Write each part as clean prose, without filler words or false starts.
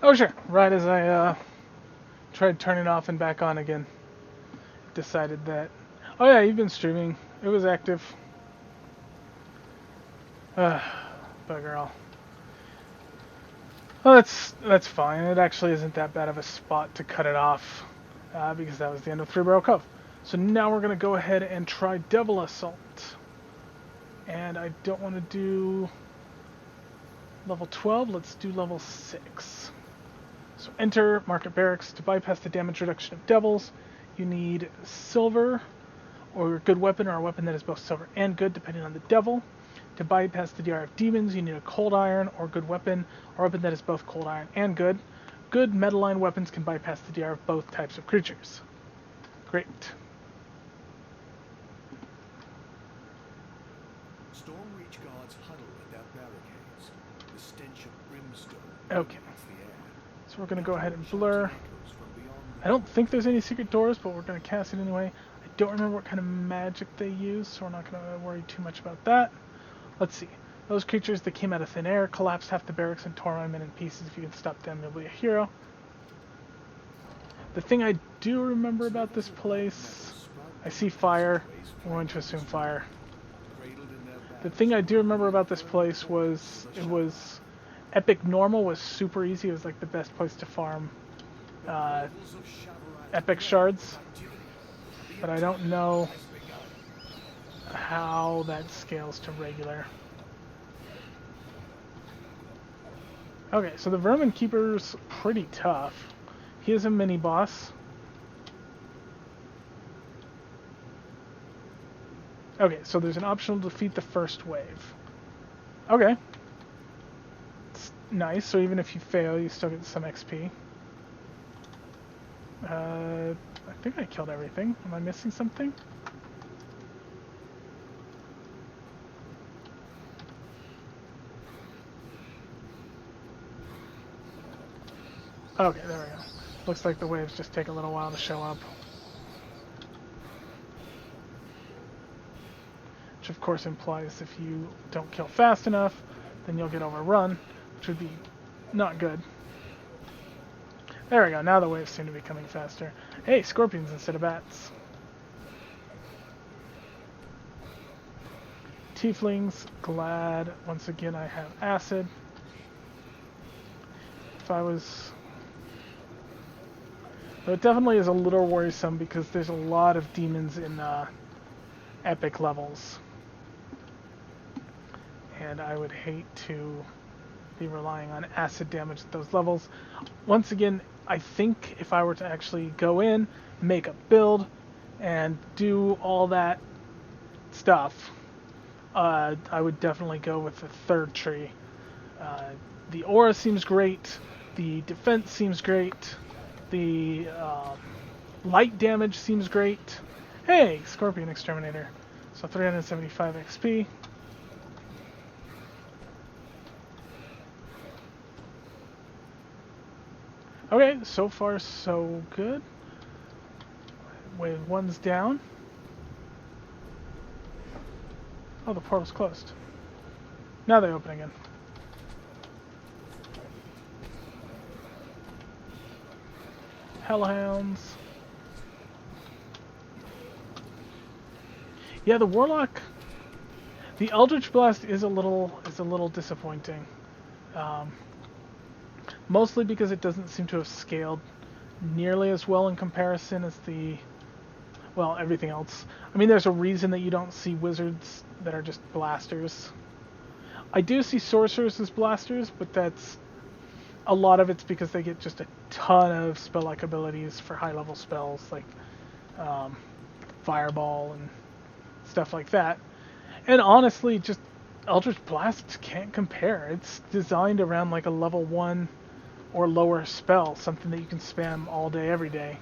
Oh sure, right as I tried turning it off and back on again, decided that, oh yeah, you've been streaming. It was active. Bugger all. Well, that's fine. It actually isn't that bad of a spot to cut it off, because that was the end of Three Barrel Cove. So now we're gonna go ahead and try Devil Assault, and I don't want to do level 12. Let's do level 6. So enter Market Barracks. To bypass the damage reduction of devils, you need silver or a good weapon, or a weapon that is both silver and good, depending on the devil. To bypass the DR of demons, you need a cold iron or good weapon, or a weapon that is both cold iron and good. Good metal-line weapons can bypass the DR of both types of creatures. Great. Stormreach guards huddle at their barricades. The stench of brimstone Okay. permeates the air. So we're going to go ahead and blur. I don't think there's any secret doors, but we're going to cast it anyway. I don't remember what kind of magic they use, so we're not going to worry too much about that. Let's see. Those creatures that came out of thin air collapsed half the barracks and tore my men in pieces. If you can stop them, you'll be a hero. The thing I do remember about this place, I see fire. I'm going to assume fire. The thing I do remember about this place was it was epic normal was super easy. It was like the best place to farm epic shards, but I don't know how that scales to regular. Okay, so the Vermin Keeper's pretty tough. He is a mini boss. Okay, so there's an optional defeat the first wave. Okay. It's nice, so even if you fail, you still get some XP. I think I killed everything. Am I missing something? Okay, there we go. Looks like the waves just take a little while to show up. Which of course implies if you don't kill fast enough, then you'll get overrun, which would be not good. There we go, now the waves seem to be coming faster. Hey, scorpions instead of bats. Tieflings, glad. Once again I have acid. If I was... Though it definitely is a little worrisome because there's a lot of demons in epic levels. And I would hate to be relying on acid damage at those levels. Once again, I think if I were to actually go in, make a build, and do all that stuff, I would definitely go with the third tree. The aura seems great, the defense seems great, the light damage seems great. Hey, Scorpion Exterminator. So 375 XP. Okay, so far so good. Wave 1's down. Oh, the portal's closed. Now they open again. Hellhounds. Yeah, the Warlock. The Eldritch Blast is a little disappointing. Mostly because it doesn't seem to have scaled nearly as well in comparison as the, well, everything else. I mean, there's a reason that you don't see wizards that are just blasters. I do see sorcerers as blasters, but that's, a lot of it's because they get just a ton of spell-like abilities for high-level spells, like Fireball and stuff like that. And honestly, just Eldritch Blast can't compare. It's designed around like a level 1 or lower spell, something that you can spam all day, every day.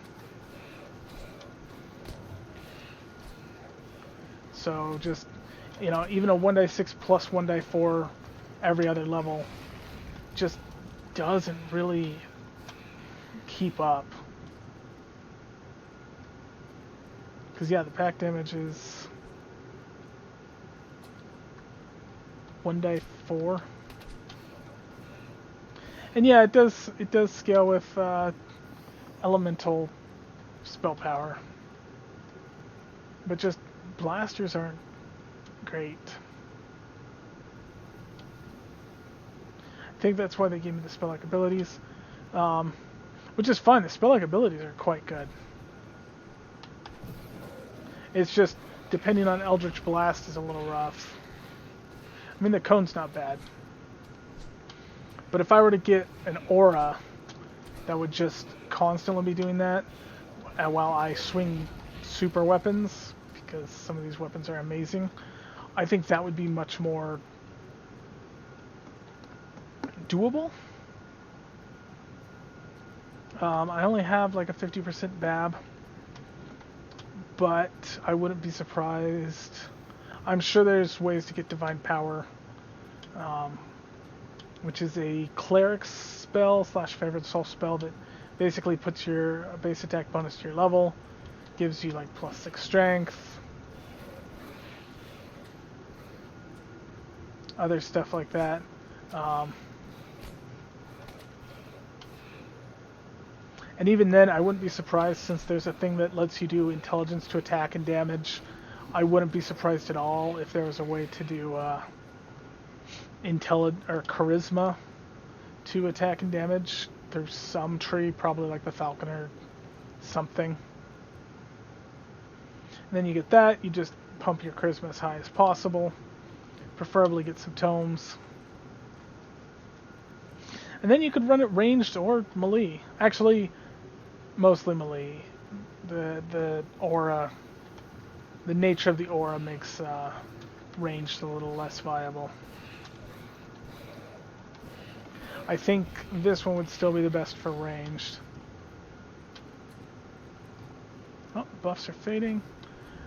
So just, you know, even a 1d6 plus 1d4 every other level just doesn't really keep up. Because yeah, the pack damage is 1d4. And yeah, it does scale with elemental spell power, but just blasters aren't great. I think that's why they gave me the spell-like abilities, which is fine. The spell-like abilities are quite good. It's just depending on Eldritch Blast is a little rough. I mean, the cone's not bad, but if I were to get an aura that would just constantly be doing that while I swing super weapons, because some of these weapons are amazing, I think that would be much more doable. I only have like a 50% BAB, but I wouldn't be surprised. I'm sure there's ways to get Divine Power, which is a cleric spell slash favorite soul spell that basically puts your base attack bonus to your level, gives you like +6 strength, other stuff like that. And even then, I wouldn't be surprised, since there's a thing that lets you do intelligence to attack and damage. I wouldn't be surprised at all if there was a way to do or charisma to attack and damage. There's some tree, probably like the falcon or something. And then you get that, you just pump your charisma as high as possible. Preferably get some tomes. And then you could run it ranged or melee. Actually, mostly melee. The aura, the nature of the aura makes ranged a little less viable. I think this one would still be the best for ranged. Oh, buffs are fading.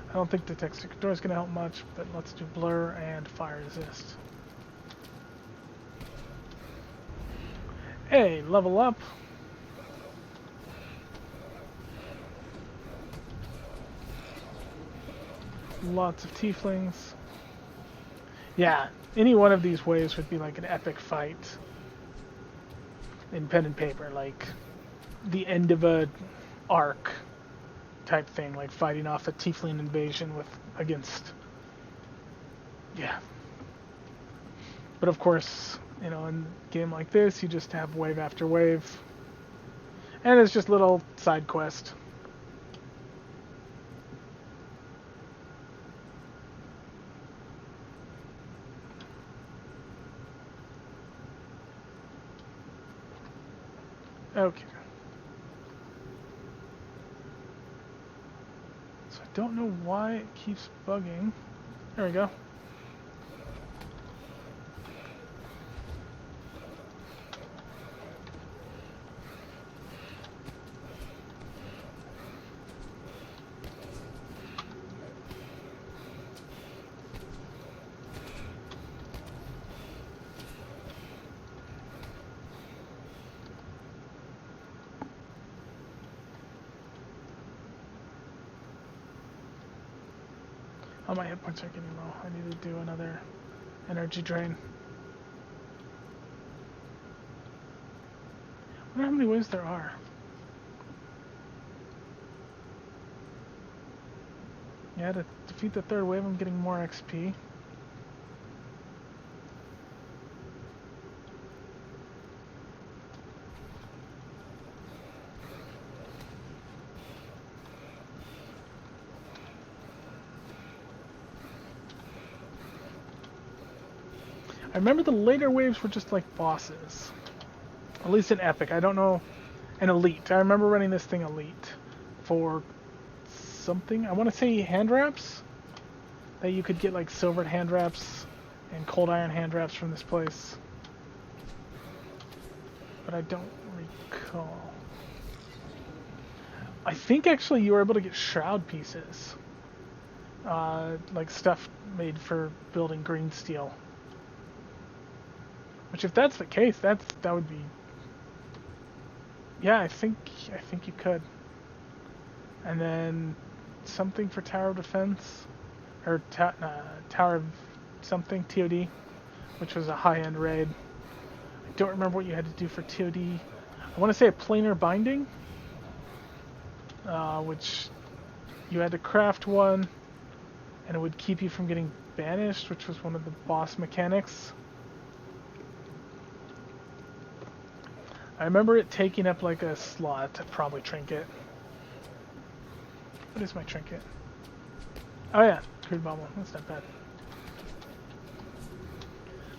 I don't think the texture control is going to help much, but let's do blur and fire resist. Hey, level up. Lots of tieflings. Yeah, any one of these waves would be like an epic fight in pen and paper, like the end of a arc type thing, like fighting off a tiefling invasion against. Yeah. But of course, you know, in a game like this, you just have wave after wave, and it's just little side quest. Okay. So I don't know why it keeps bugging. There we go. Oh, my hit points are getting low. I need to do another energy drain. I wonder how many waves there are. Yeah, to defeat the third wave, I'm getting more XP. I remember the later waves were just like bosses. At least in Epic. I don't know. An Elite. I remember running this thing Elite for something. I want to say hand wraps. That you could get like silvered hand wraps and cold iron hand wraps from this place. But I don't recall. I think actually you were able to get shroud pieces. Like stuff made for building green steel. Which, if that's the case, that would be. Yeah, I think you could. And then something for Tower of Defense, or Tower of something, TOD, which was a high-end raid. I don't remember what you had to do for TOD. I want to say a planar binding, which you had to craft one, and it would keep you from getting banished, which was one of the boss mechanics. I remember it taking up like a slot, probably trinket. What is my trinket? Oh yeah, crude bubble. That's not bad.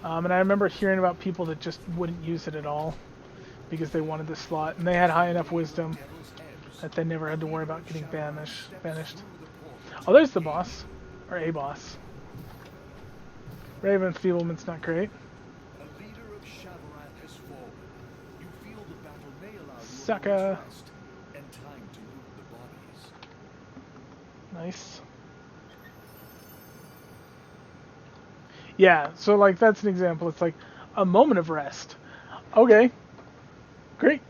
And I remember hearing about people that just wouldn't use it at all because they wanted the slot, and they had high enough wisdom that they never had to worry about getting banished. Oh, there's the boss, or a boss. Raven Feeblement's not great. A leader of Shadowrath has fallen. You feel the battle may allow you Sucker. a moment's rest and time to loot the bodies. Nice. Yeah, so like that's an example. It's like a moment of rest. Okay, great.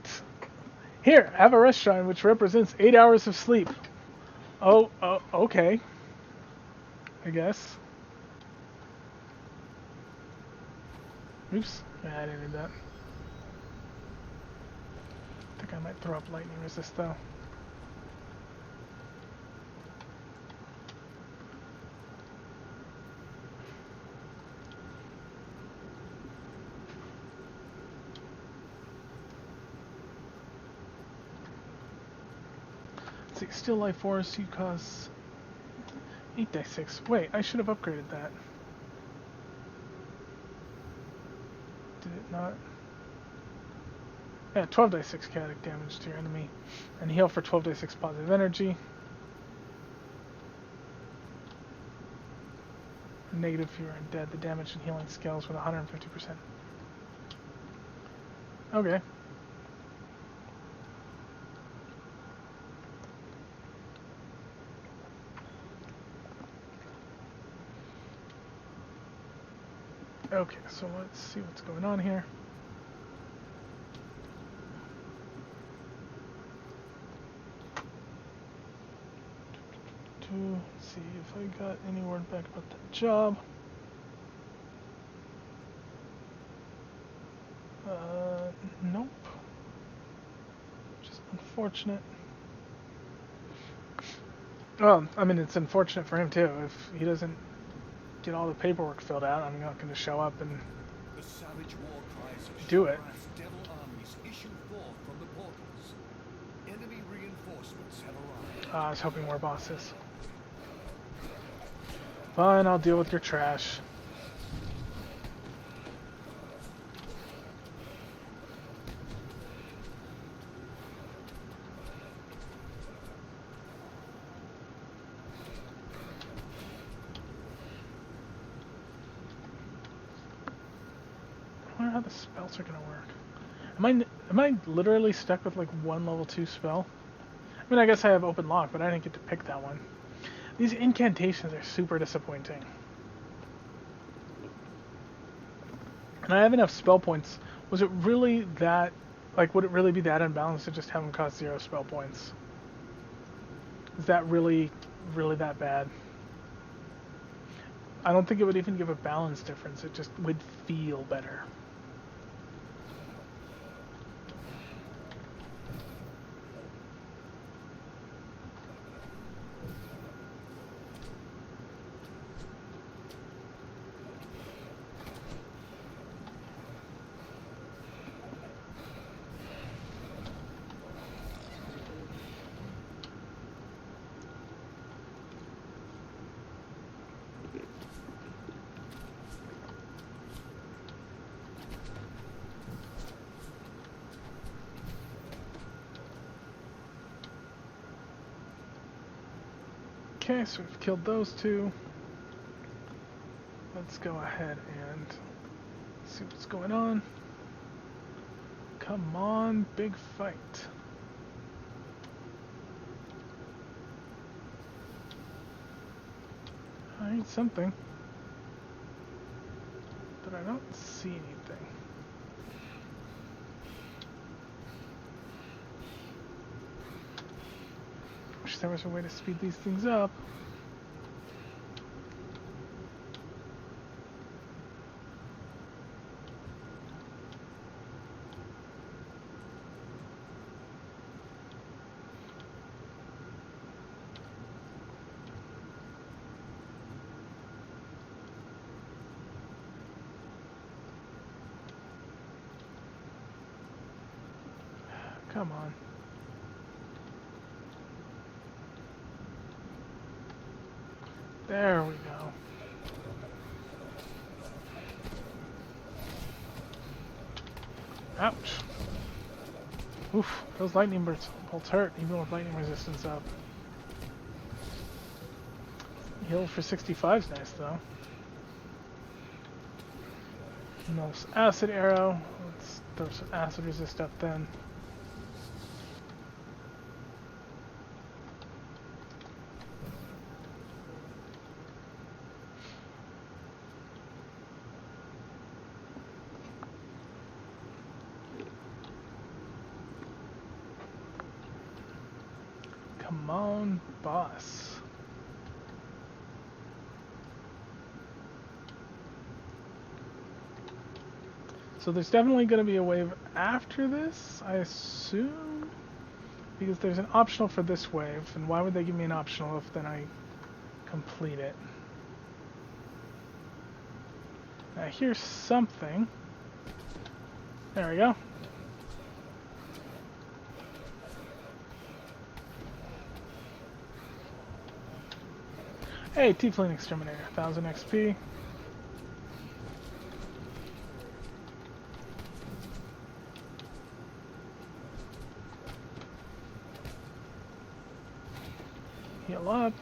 Here, have a rest shrine which represents 8 hours of sleep. Oh, okay. I guess. Oops. Yeah, I didn't need that. I think I might throw up lightning resist though. Let's see, Still Life Force, you cause 8d6. Wait, I should have upgraded that. Did it not? Yeah, 12d6 chaotic damage to your enemy. And heal for 12d6 positive energy. Negative if you are undead. The damage and healing scales with 150%. Okay. Okay, so let's see what's going on here. Let's see if I got any word back about that job. Nope. Just unfortunate. Well, I mean, it's unfortunate for him too. If he doesn't get all the paperwork filled out, I'm not going to show up and The savage war cries of do it. Shadowrath's devil armies issue forth from the portals. Enemy reinforcements have arrived. I was hoping more bosses. Fine, I'll deal with your trash. I wonder how the spells are gonna work. Am I literally stuck with like one level 2 spell? I mean, I guess I have open lock, but I didn't get to pick that one. These incantations are super disappointing. And I have enough spell points. Was it really that, like, would it really be that unbalanced to just have them cost 0 spell points? Is that really that bad? I don't think it would even give a balance difference. It just would feel better. Okay, so we've killed those two. Let's go ahead and see what's going on. Come on, big fight. I need something, but I don't see anything. Wish there was a way to speed these things up. Come on. There we go. Ouch. Oof, those lightning bolts hurt, even with lightning resistance up. Heal for 65 is nice, though. Nice acid arrow. Let's throw some acid resist up then. Come on, boss. So there's definitely going to be a wave after this, I assume, because there's an optional for this wave, and why would they give me an optional if then I complete it? Now here's something. There we go. Hey, Tiefling Exterminator, 1000 XP. Heal up.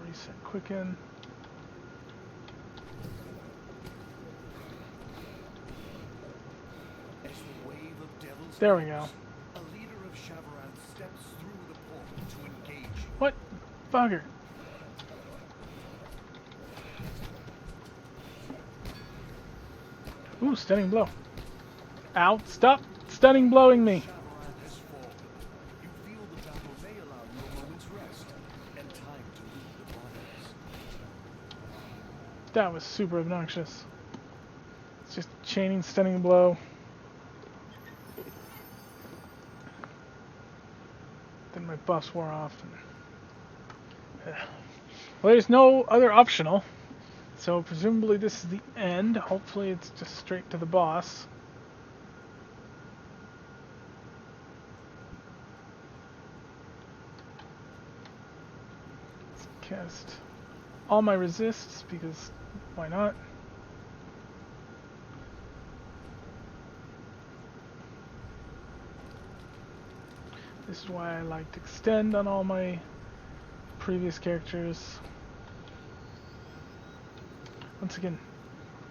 Reset quicken. There we go. A leader of Shavaran steps through the portal to engage you. What? Bugger. Ooh, stunning blow. Ow, stop stunning blowing me. Shavaran has fallen. You feel the battle may allow you a moment's rest and time to loot the bodies. That was super obnoxious. It's just chaining stunning blow. Then my buffs wore off. And... Well, there's no other optional. So presumably this is the end. Hopefully it's just straight to the boss. Let's cast all my resists because why not? This is why I like to extend on all my previous characters. Once again,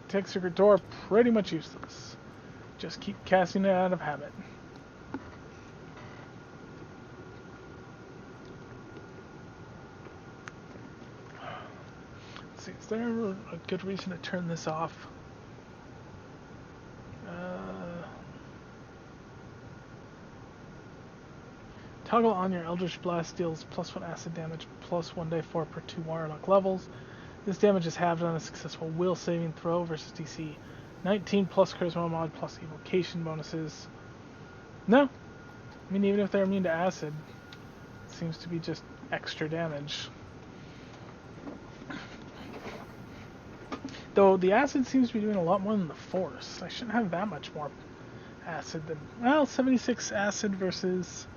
Tech Secret Door pretty much useless. Just keep casting it out of habit. Let's see, is there a good reason to turn this off? Toggle on your Eldritch Blast deals +1 acid damage, +1d4 per 2 Warlock levels. This damage is halved on a successful will saving throw versus DC 19 plus Charisma mod plus evocation bonuses. No. I mean, even if they're immune to acid, it seems to be just extra damage. Though the acid seems to be doing a lot more than the force. I shouldn't have that much more acid than... Well, 76 acid versus...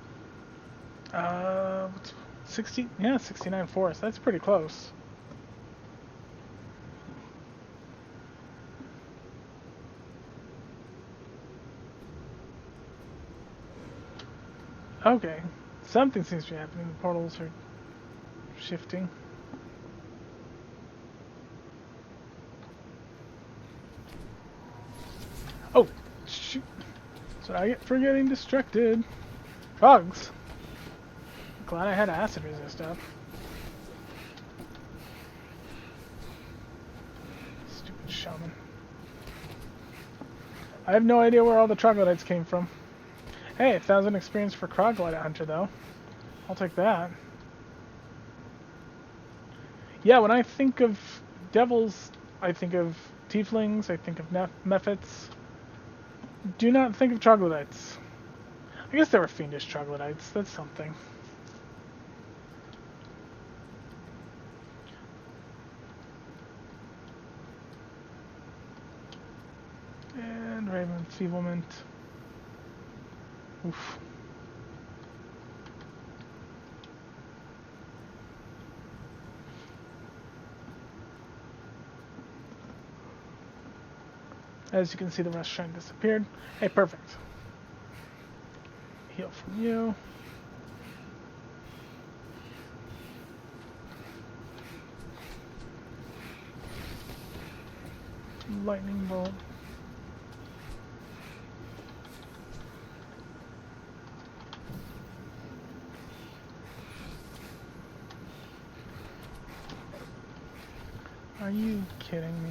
60? Yeah, 69 force. That's pretty close. Okay. Something seems to be happening. The portals are shifting. Oh, shoot. So I get for getting distracted. Frogs. Glad I had acid resist up. Stupid shaman. I have no idea where all the troglodytes came from. Hey, 1000 experience for troglodyte hunter though. I'll take that. Yeah, when I think of devils, I think of tieflings, I think of mephits. Do not think of troglodytes. I guess they were fiendish troglodytes. That's something. And grave enfeeblement. Oof. As you can see, the rest shrine disappeared. Hey, perfect. Heal from you. Lightning bolt. Are you kidding me?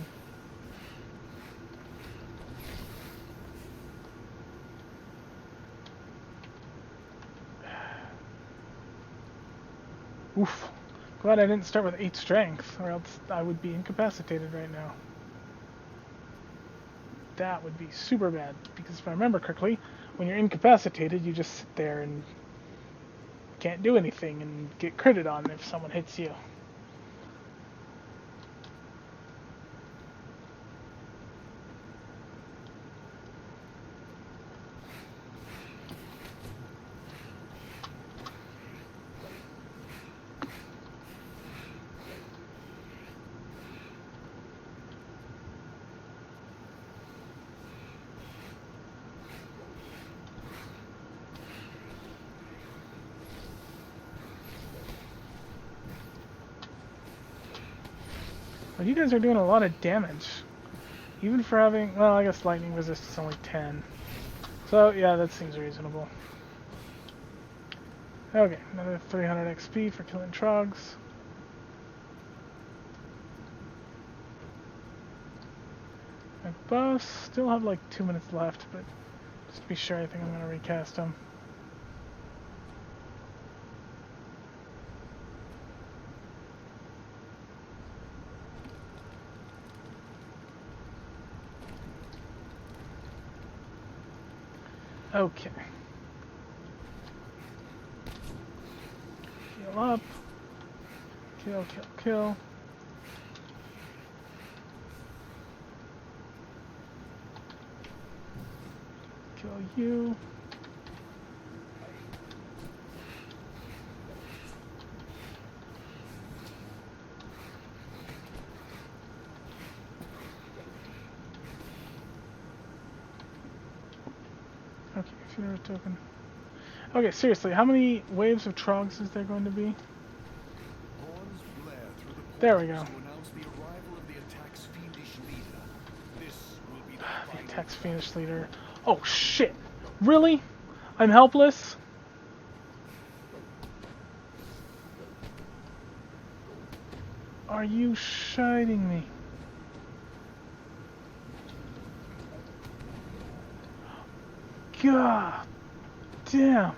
Oof. Glad I didn't start with 8 strength, or else I would be incapacitated right now. That would be super bad, because if I remember correctly, when you're incapacitated, you just sit there and can't do anything and get critted on if someone hits you. Well, you guys are doing a lot of damage. Even for having, well, I guess lightning resist is only 10. So, yeah, that seems reasonable. Okay, another 300 XP for killing trogs. My boss still have like 2 minutes left, but just to be sure, I think I'm going to recast him. Okay. Heal up. Kill, kill, kill. Kill you. Okay, funeral token. Okay, seriously, how many waves of trogs is there going to be? Horns blare through the There we go. portals to announce the arrival of the attack's fiendish leader. This will be the The final attack's battle. fiendish leader. Oh shit! Really? I'm helpless? Are you shiting me? God damn.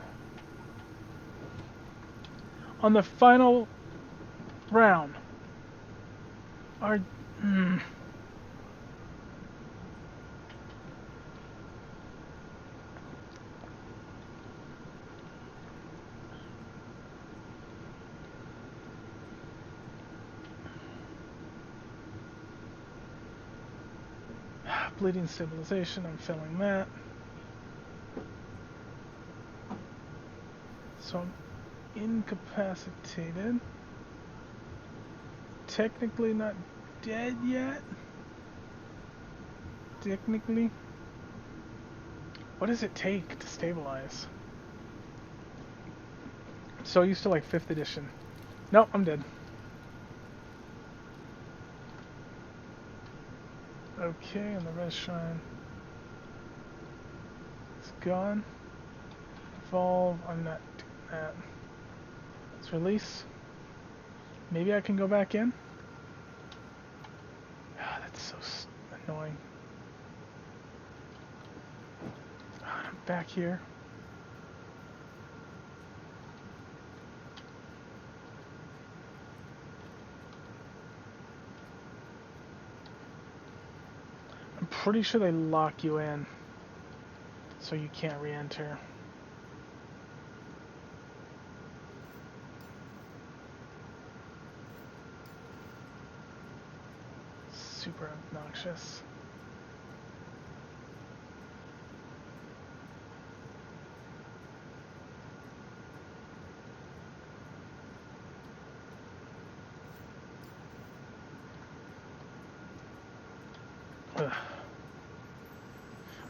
On the final round. Are... Bleeding stabilization, I'm failing that. So I'm incapacitated. Technically not dead yet. Technically. What does it take to stabilize? I'm so used to like 5th edition. Nope, I'm dead. Okay, and the red shrine is gone. Evolve, I'm not doing that. Let's release. Maybe I can go back in? Ah, that's so annoying. I'm back here. I'm pretty sure they lock you in, so you can't re-enter. Super obnoxious.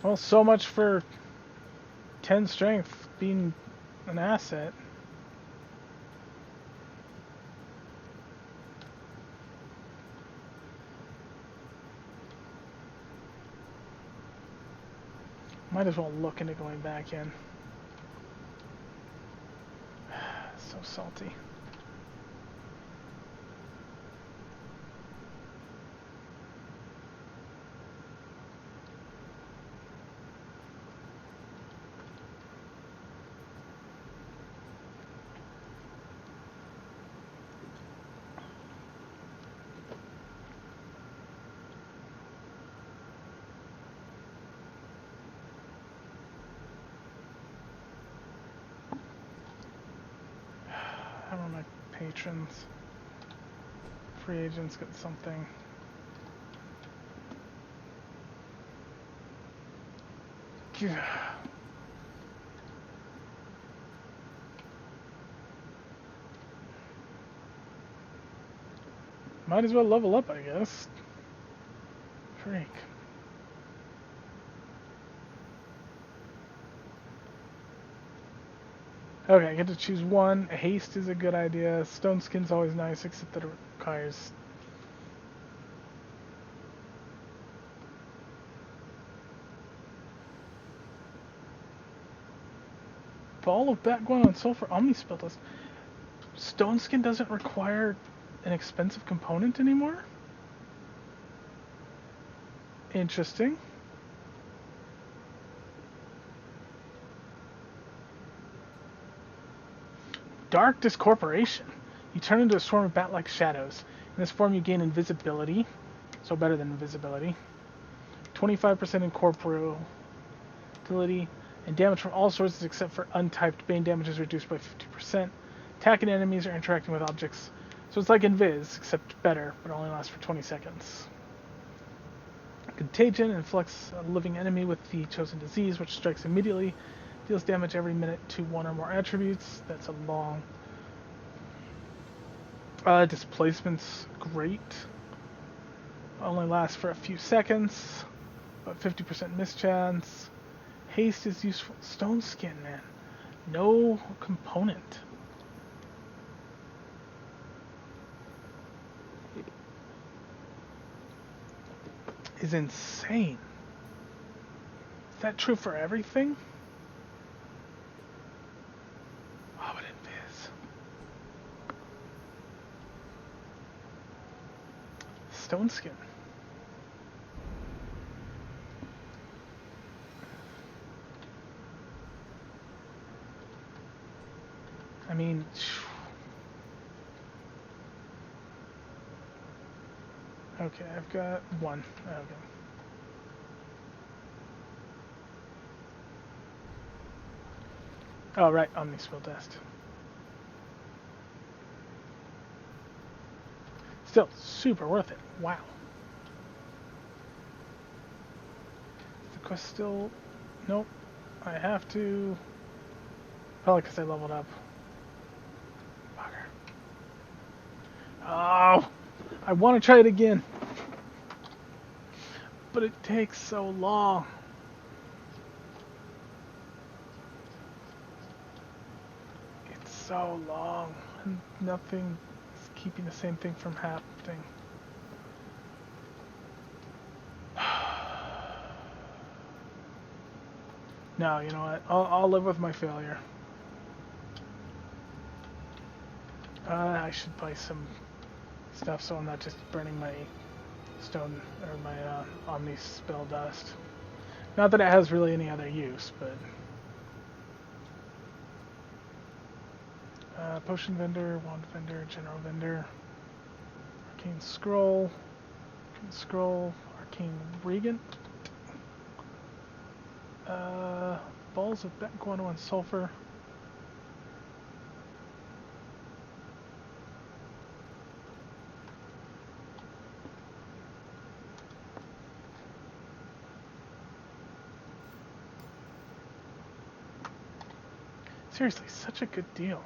Well, so much for 10 strength being an asset. Might as well look into going back in. So salty. How are my patrons? Free agents get something. Might as well level up, I guess. Freak. Okay, I get to choose one. Haste is a good idea. Stone skin's always nice, except that it requires... Ball of Background and Sulfur Omni spell list. Stone skin doesn't require an expensive component anymore? Interesting. Dark Discorporation. You turn into a swarm of bat-like shadows. In this form you gain invisibility, so better than invisibility. 25% incorporeality, and damage from all sources except for untyped Bane damage is reduced by 50%. Attacking enemies or interacting with objects. So it's like Invis, except better, but only lasts for 20 seconds. Contagion inflicts a living enemy with the chosen disease, which strikes immediately. Deals damage every minute to one or more attributes. That's a long... displacement's great. Only lasts for a few seconds, but 50% mischance. Haste is useful. Stone skin, man. No component. Is insane. Is that true for everything? Oh, but Invis. Stone skin. I mean, okay, I've got one. Okay. Oh, right, Omnispell Dust. Still, super worth it. Wow. Is the quest still... Nope. I have to... Probably because I leveled up. Bugger. Oh! I want to try it again. But it takes so long. It's so long. And nothing is keeping the same thing from happening. No, you know what? I'll live with my failure. I should buy some stuff so I'm not just burning my stone or my Omni spell dust. Not that it has really any other use, but potion vendor, wand vendor, general vendor, arcane scroll, arcane regent, balls of bat guano and sulfur. Seriously, such a good deal.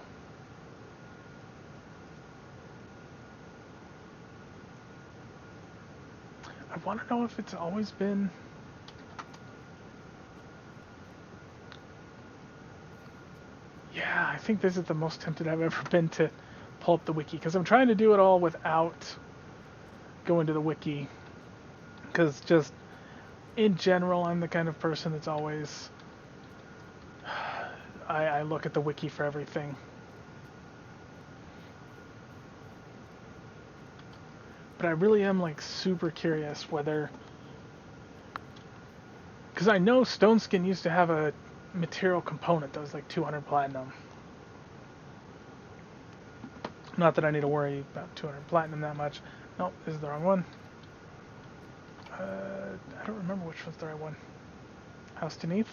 I want to know if it's always been Yeah, I think this is the most tempted I've ever been to pull up the wiki, because I'm trying to do it all without going to the wiki. Because just in general, I'm the kind of person that's always I look at the wiki for everything. But I really am like super curious whether, because I know Stone Skin used to have a material component that was like 200 platinum. Not that I need to worry about 200 platinum that much. Nope, this is the wrong one. I don't remember which one's the right one. House Beneath.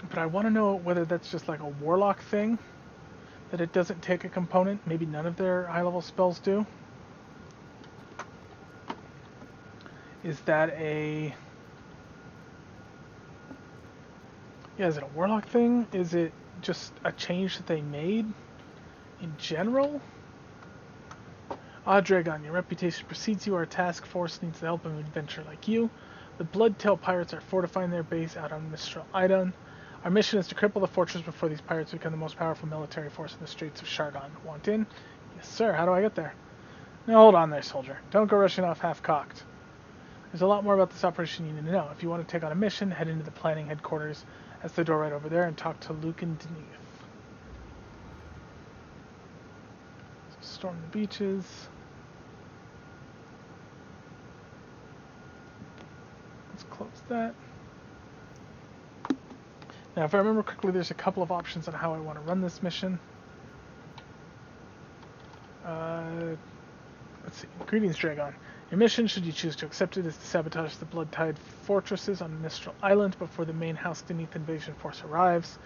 But I want to know whether that's just like a warlock thing, that it doesn't take a component. Maybe none of their high level spells do. Is that a... Yeah, is it a warlock thing? Is it just a change that they made in general? Ah, Dragon, your reputation precedes you. Our task force needs the help of an adventurer like you. The Bloodtail pirates are fortifying their base out on Mistral Island. Our mission is to cripple the fortress before these pirates become the most powerful military force in the Straits of Shargon. Want in? Yes, sir. How do I get there? Now, hold on there, soldier. Don't go rushing off half-cocked. There's a lot more about this operation you need to know. If you want to take on a mission, head into the planning headquarters. That's the door right over there, and talk to Luke and Denise. So storm the beaches. Let's close that. Now, if I remember correctly, there's a couple of options on how I want to run this mission. Let's see. Greetings, Dragon. Your mission, should you choose to accept it, is to sabotage the Blood-Tide fortresses on Mistral Island before the main House Beneath invasion force arrives.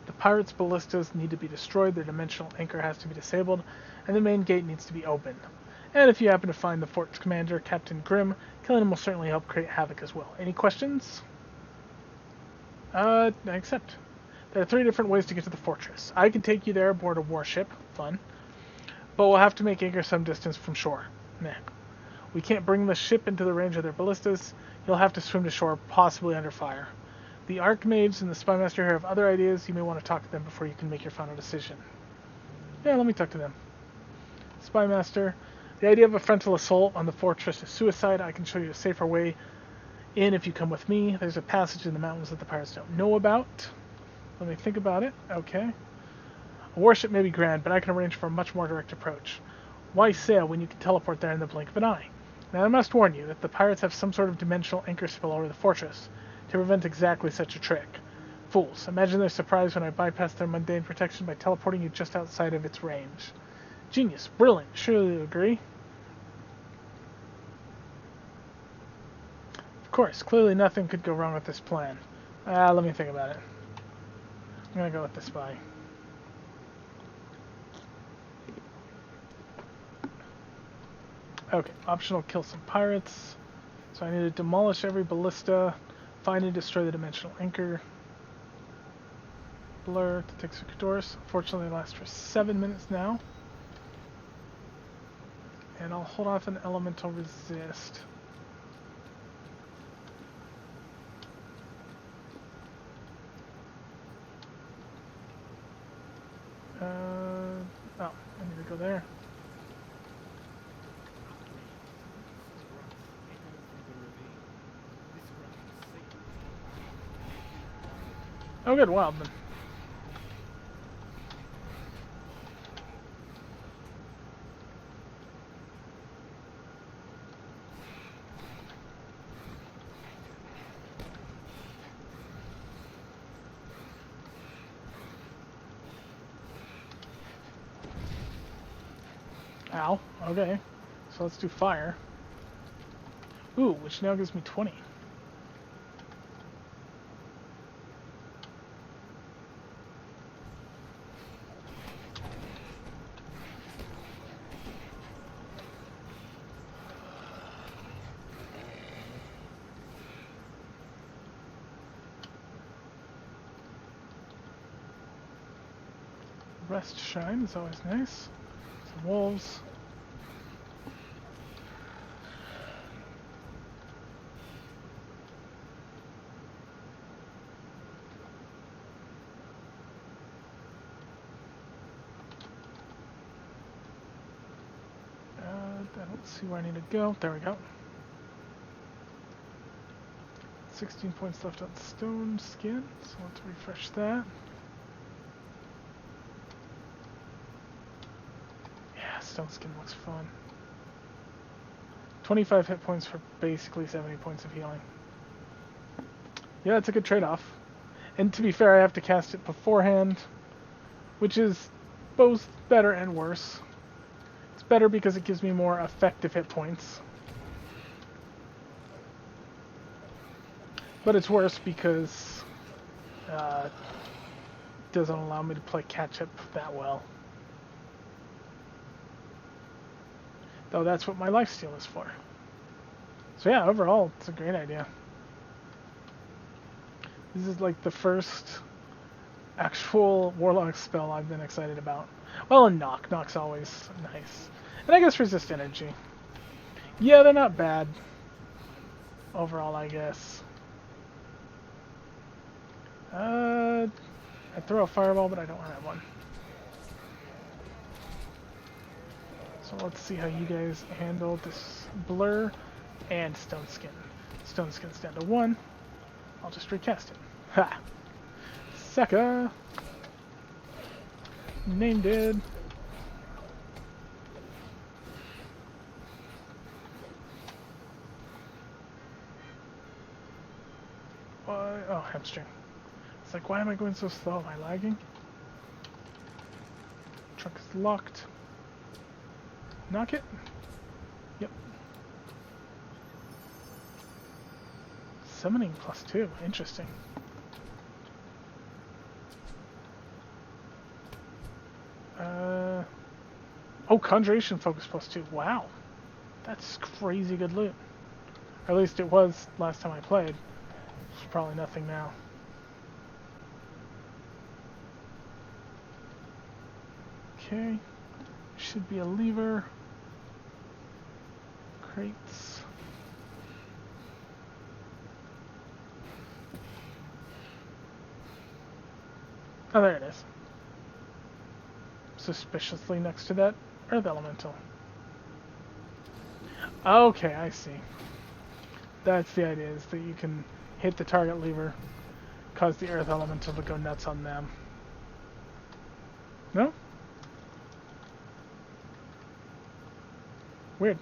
The pirates' ballistas need to be destroyed, their dimensional anchor has to be disabled, and the main gate needs to be opened. And if you happen to find the fort's commander, Captain Grimm, killing him will certainly help create havoc as well. Any questions? I accept. There are 3 different ways to get to the fortress. I can take you there aboard a warship, fun, but we'll have to make anchor some distance from shore. Nah. We can't bring the ship into the range of their ballistas. You'll have to swim to shore, possibly under fire. The Archmages and the Spymaster here have other ideas. You may want to talk to them before you can make your final decision. Yeah, let me talk to them. Spymaster, the idea of a frontal assault on the fortress is suicide. I can show you a safer way in if you come with me. There's a passage in the mountains that the pirates don't know about. Let me think about it. Okay. A warship may be grand, but I can arrange for a much more direct approach. Why sail when you can teleport there in the blink of an eye? Now I must warn you that the pirates have some sort of dimensional anchor spell over the fortress to prevent exactly such a trick. Fools, imagine their surprise when I bypass their mundane protection by teleporting you just outside of its range. Genius, brilliant, surely you agree? Of course, clearly nothing could go wrong with this plan. Let me think about it. I'm gonna go with the spy. Okay, optional kill some pirates. So I need to demolish every ballista, find and destroy the dimensional anchor. Blur to take circuit doors. Fortunately, it lasts for 7 minutes now. And I'll hold off an elemental resist. Oh, I need to go there. Oh good, Wildman. Ow, okay. So let's do fire. Ooh, which now gives me 20. Rest shine is always nice. Some wolves. Let's see where I need to go. There we go. 16 points left on stone skin, so let's refresh that. Yeah, stone skin looks fun. 25 hit points for basically 70 points of healing. Yeah, it's a good trade-off. And to be fair, I have to cast it beforehand, which is both better and worse. It's better because it gives me more effective hit points. But it's worse because it doesn't allow me to play catch-up that well. Though that's what my lifesteal is for. So yeah, overall, it's a great idea. This is like the first actual Warlock spell I've been excited about. Well, and Knock. Knock's always nice. And I guess Resist Energy. Yeah, they're not bad. Overall, I guess. I'd throw a Fireball, but I don't have one. So let's see how you guys handle this Blur and Stone Skin. Stone Skin's down to 1. I'll just recast it. Ha! Sucker! Named it. Why? Oh, hamstring. It's like, why am I going so slow? Am I lagging? Trunk is locked. Knock it. Yep. Summoning +2. Interesting. Oh, Conjuration Focus +2. Wow. That's crazy good loot. Or at least it was last time I played. It's probably nothing now. Okay. Should be a lever. Crates. Oh, there it is. Suspiciously next to that Earth Elemental. Okay, I see. That's the idea, is that you can hit the target lever, cause the Earth Elemental to go nuts on them. No? Weird.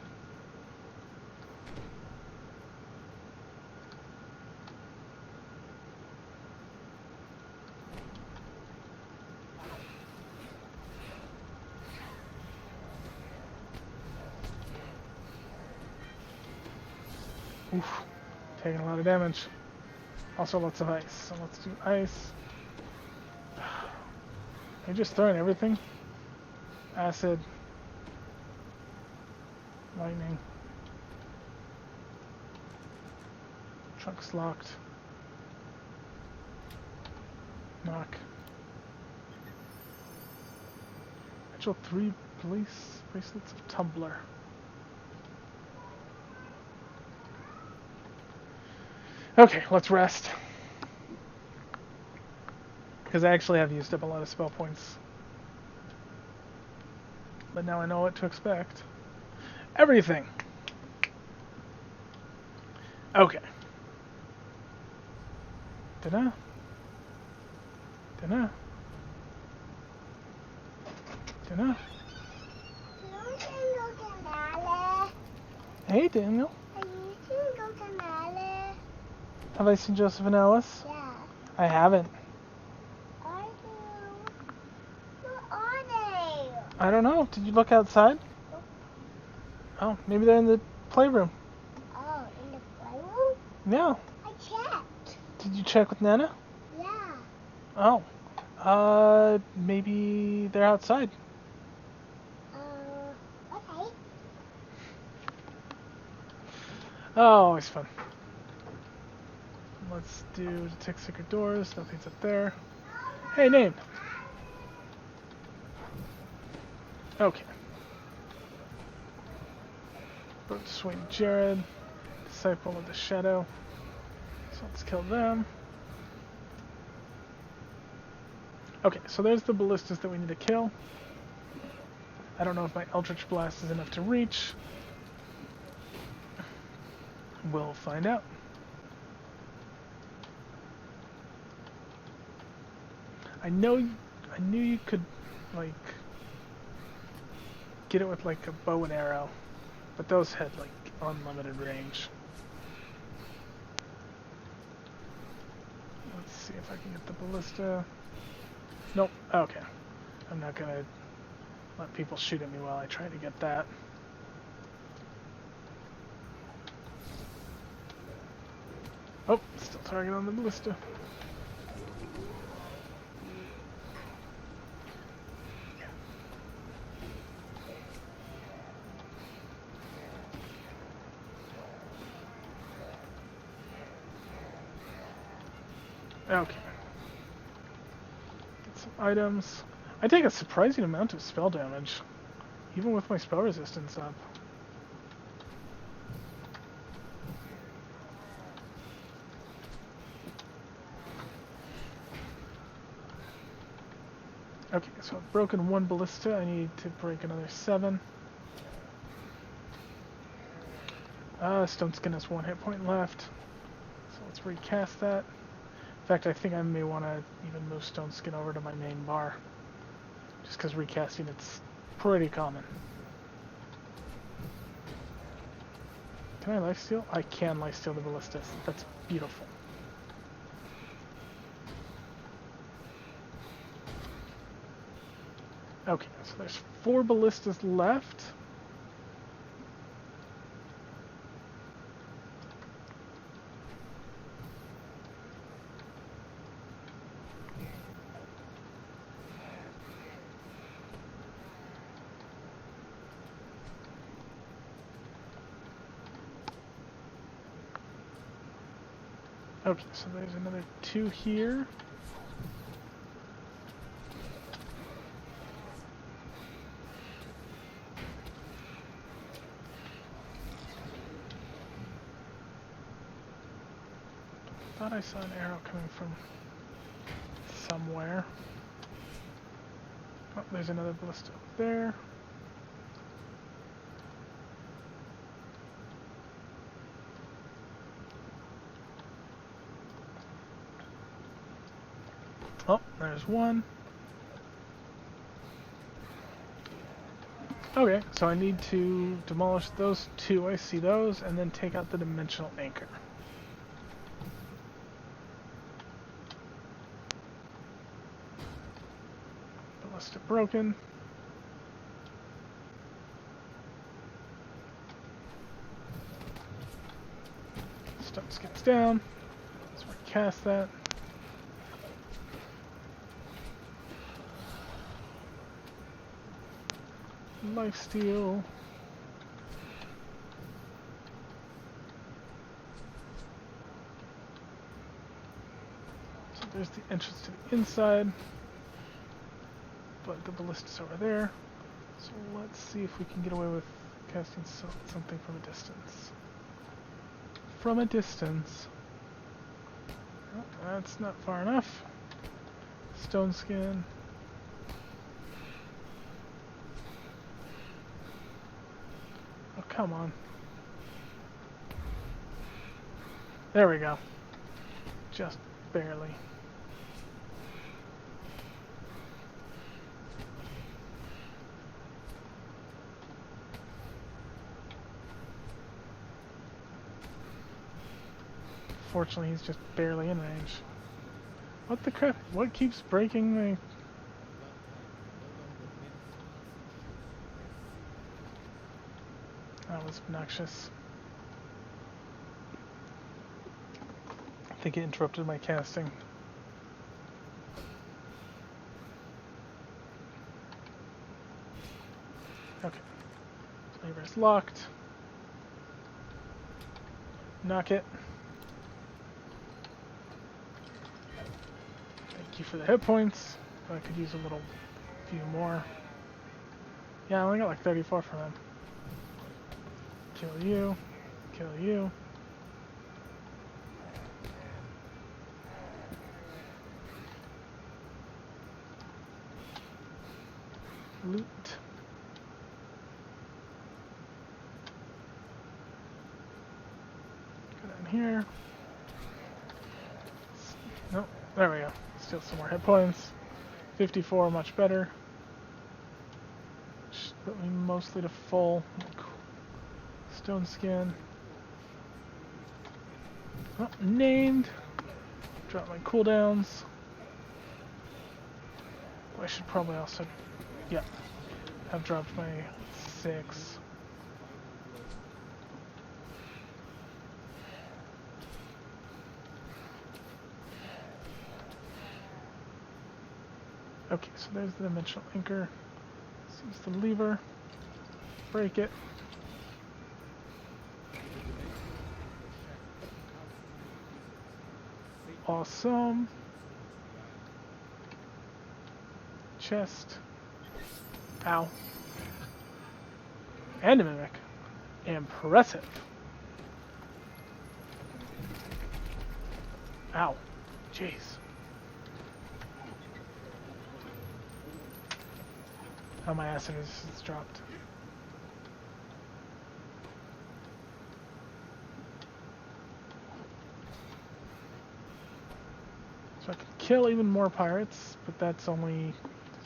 Oof. Taking a lot of damage. Also lots of ice. So let's do ice. You're just throwing everything. Acid. Lightning. Trunk's locked. Knock. Actual 3 police bracelets of Tumbler. Okay, let's rest. Because I actually have used up a lot of spell points. But now I know what to expect. Everything! Okay. Da-da. Da-da. Da-da. Hey, Daniel. Have I seen Joseph and Alice? Yeah. I haven't. Are you? Where are they? I don't know. Did you look outside? Oh, maybe they're in the playroom. Oh, in the playroom? Yeah. I checked. Did you check with Nana? Yeah. Oh. Maybe they're outside. Okay. Oh, always fun. Let's do detect secret doors. Nothing's up there. Hey, name. Okay. Boat Swing Jared. Disciple of the Shadow. So let's kill them. Okay, so there's the ballistas that we need to kill. I don't know if my Eldritch Blast is enough to reach. We'll find out. I knew you could, like, get it with, like, a bow and arrow, but those had, like, unlimited range. Let's see if I can get the ballista. Nope. Okay. I'm not gonna let people shoot at me while I try to get that. Oh, still target on the ballista. Okay. Get some items. I take a surprising amount of spell damage, even with my spell resistance up. Okay, so I've broken one ballista. I need to break another 7. Stone Skin has 1 hit point left. So let's recast that. In fact, I think I may want to even move Stone Skin over to my main bar. Just because recasting it's pretty common. Can I lifesteal? I can lifesteal the ballistas. That's beautiful. Okay, so there's 4 ballistas left. Okay, so there's another 2 here. Thought I saw an arrow coming from somewhere. Oh, there's another ballista up there. Oh, there's one. Okay, so I need to demolish those 2. I see those, and then take out the dimensional anchor. Ballista broken. Stone Skin's down. Let's recast that. Lifesteal. So there's the entrance to the inside, but the ballista's over there. So let's see if we can get away with casting something from a distance. From a distance. Oh, that's not far enough. Stone Skin. Oh, come on. There we go. Just barely. Fortunately, he's just barely in range. What the crap? What keeps breaking the... That was obnoxious. I think it interrupted my casting. Okay. Slaver's locked. Knock it. Thank you for the hit points. I could use a few more. Yeah, I only got like 34 from him. Kill you. Kill you. Loot. here. Nope, there we go. Steal some more hit points. 54, much better. Should put me mostly to full. Stone skin. Oh, named. Drop my cooldowns. I should probably also, yeah, have dropped my 6. Okay, so there's the dimensional anchor. Let's use the lever. Break it. Awesome. Chest. Ow. And a mimic. Impressive. Ow. Jeez. Oh, my acid resistance dropped. So I can kill even more pirates, but that's only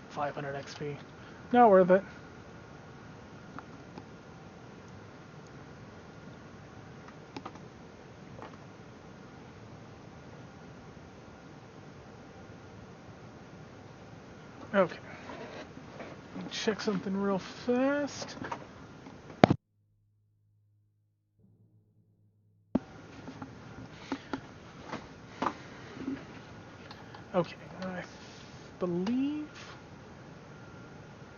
500 XP. Not worth it. Okay. Check something real fast. Okay, I believe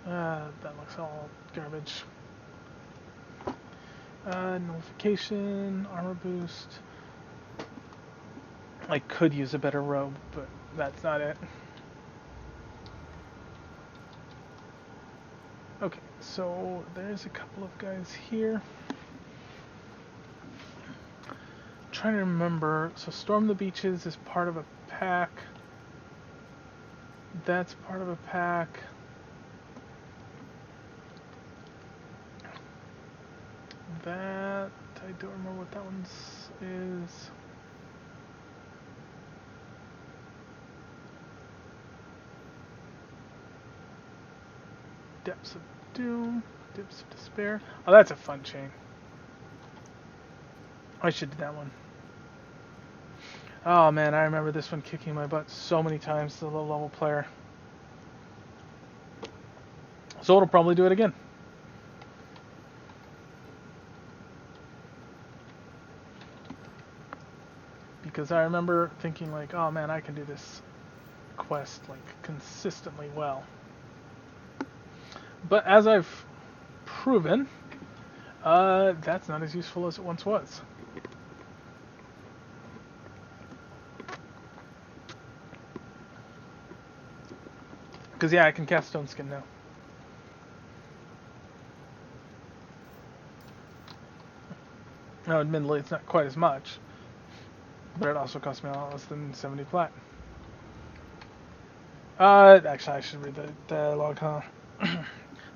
that looks all garbage. Nullification, armor boost. I could use a better robe, but that's not it. Okay, so there's a couple of guys here. Trying to remember. So Storm the Beaches is part of a pack. That's part of a pack. That I don't remember what that one is. Depths of Doom, Depths of Despair. Oh, that's a fun chain. I should do that one. Oh man, I remember this one kicking my butt so many times as a low level player. So it'll probably do it again. Because I remember thinking like, oh man, I can do this quest like consistently well. But as I've proven, that's not as useful as it once was. Because yeah, I can cast Stone Skin now. Now, admittedly, it's not quite as much, but it also cost me a lot less than 70 plat. Actually, I should read the dialogue, huh?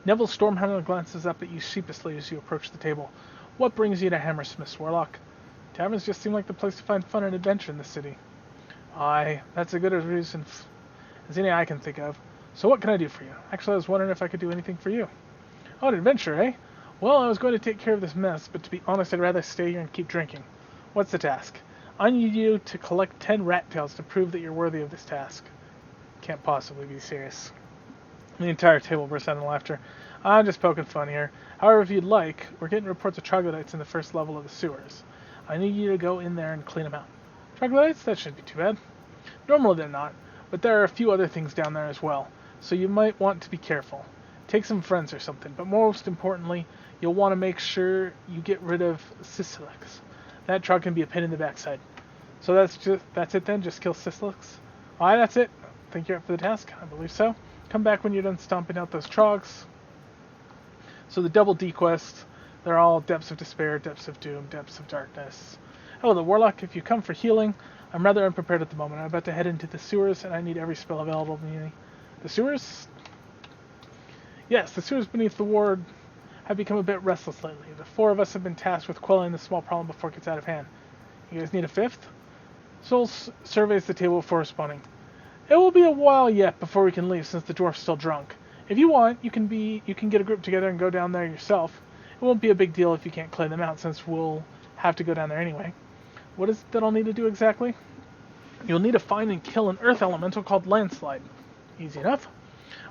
Neville Stormhammer glances up at you sheepishly as you approach the table. What brings you to Hammersmith's, Warlock? Taverns just seem like the place to find fun and adventure in the city. Aye, that's as good a reason as any I can think of. So what can I do for you? Actually, I was wondering if I could do anything for you. Oh, an adventure, eh? Well, I was going to take care of this mess, but to be honest, I'd rather stay here and keep drinking. What's the task? I need you to collect 10 rat tails to prove that you're worthy of this task. Can't possibly be serious. The entire table burst out in laughter. I'm just poking fun here. However, if you'd like, we're getting reports of troglodytes in the first level of the sewers. I need you to go in there and clean them out. Troglodytes? That shouldn't be too bad. Normally they're not, but there are a few other things down there as well, so you might want to be careful. Take some friends or something, but most importantly, you'll want to make sure you get rid of Sisilix. That trog can be a pain in the backside. So that's it then? Just kill Sisilix? Alright, that's it. Think you're up for the task? I believe so. Come back when you're done stomping out those trogs. So the double D quests, they're all Depths of Despair, Depths of Doom, Depths of Darkness. Hello, the Warlock. If you come for healing, I'm rather unprepared at the moment. I'm about to head into the sewers, and I need every spell available to me. The sewers? Yes, the sewers beneath the ward have become a bit restless lately. The 4 of us have been tasked with quelling the small problem before it gets out of hand. You guys need a fifth? Soul surveys the table before responding. It will be a while yet before we can leave, since the dwarf's still drunk. If you want, you can get a group together and go down there yourself. It won't be a big deal if you can't clear them out, since we'll have to go down there anyway. What is it that I'll need to do exactly? You'll need to find and kill an earth elemental called Landslide. Easy enough.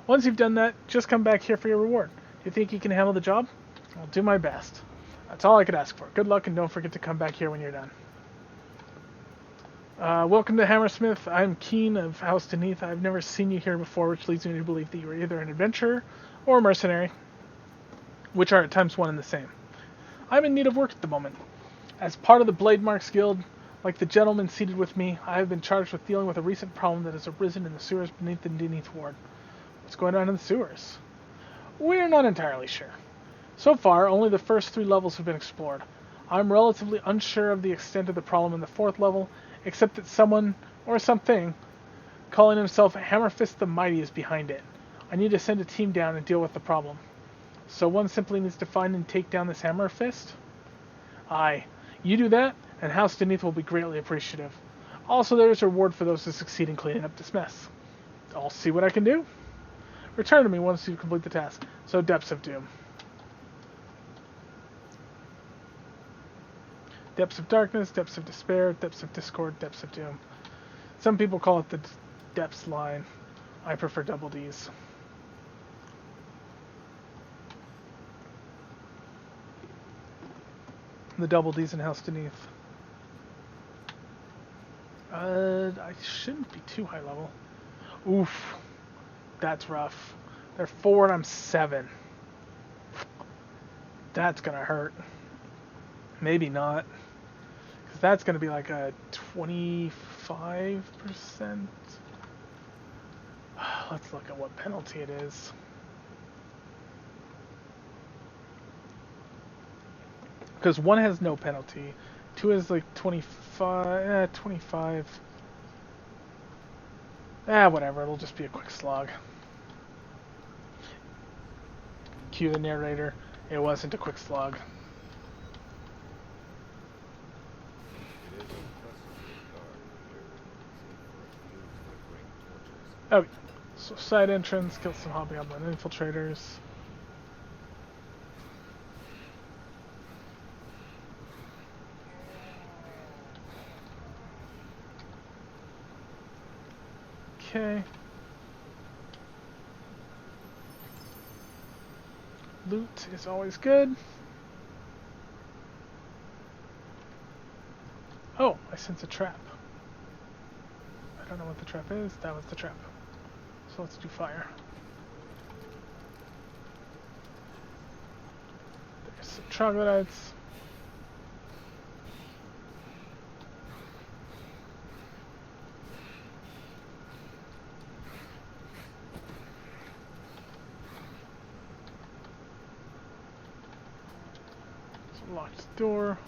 Once you've done that, just come back here for your reward. Do you think you can handle the job? I'll do my best. That's all I could ask for. Good luck, and don't forget to come back here when you're done. Welcome to Hammersmith. I'm Keen of House Deneath. I've never seen you here before, which leads me to believe that you are either an adventurer or a mercenary, which are at times one and the same. I'm in need of work at the moment. As part of the Blade Marks Guild, like the gentleman seated with me, I have been charged with dealing with a recent problem that has arisen in the sewers beneath the Deneath Ward. What's going on in the sewers? We're not entirely sure. So far, only the first 3 levels have been explored. I'm relatively unsure of the extent of the problem in the 4th level, except that someone, or something, calling himself Hammerfist the Mighty is behind it. I need to send a team down and deal with the problem. So one simply needs to find and take down this Hammerfist? Aye. You do that, and House Deneath will be greatly appreciative. Also, there is a reward for those who succeed in cleaning up this mess. I'll see what I can do. Return to me once you complete the task. So, Depths of Doom. Depths of Darkness, Depths of Despair, Depths of Discord, Depths of Doom. Some people call it the Depths line. I prefer double Ds. The double Ds in House Deneath. I shouldn't be too high level. Oof. That's rough. They're 4 and I'm 7. That's gonna hurt. Maybe not. Because that's gonna be like a 25%. Let's look at what penalty it is. Because 1 has no penalty. 2 is like 25. 25. Whatever. It'll just be a quick slog. Cue the narrator. It wasn't a quick slog. Okay. So side entrance, kill some hobgoblin infiltrators. Okay. Loot is always good. Oh, I sense a trap. I don't know what the trap is. That was the trap. So let's do fire. There's some troglodytes. Locked door.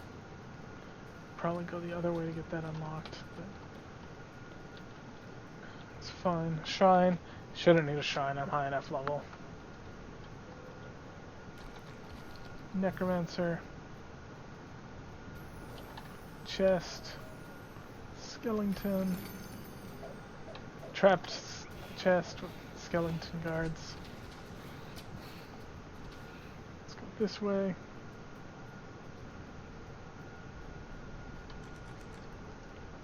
Probably go the other way to get that unlocked, but it's fine. Shrine. Shouldn't need a shrine, I'm high enough level. Necromancer. Chest. Skeleton. Trapped chest with skeleton guards. Let's go this way.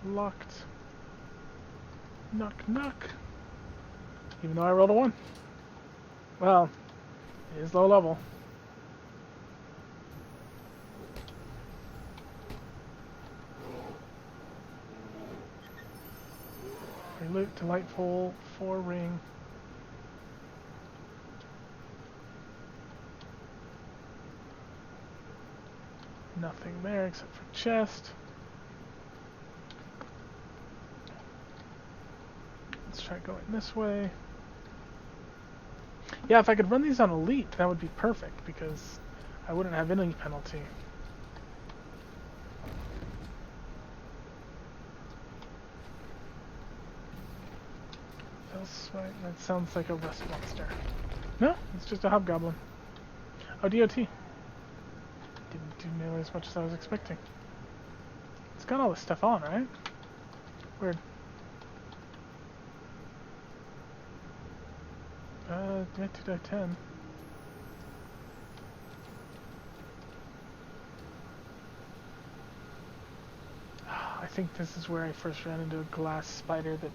Locked. Knock, knock. Even though I rolled a 1. Well, it is low level. Loot, delightful, 4 ring. Nothing there except for chest. Let's try going this way. Yeah, if I could run these on Elite, that would be perfect, because I wouldn't have any penalty. Right, that sounds like a rust monster. No, it's just a hobgoblin. Oh, DOT. Didn't do nearly as much as I was expecting. It's got all this stuff on, right? Weird. Yeah, 2.10. I think this is where I first ran into a glass spider that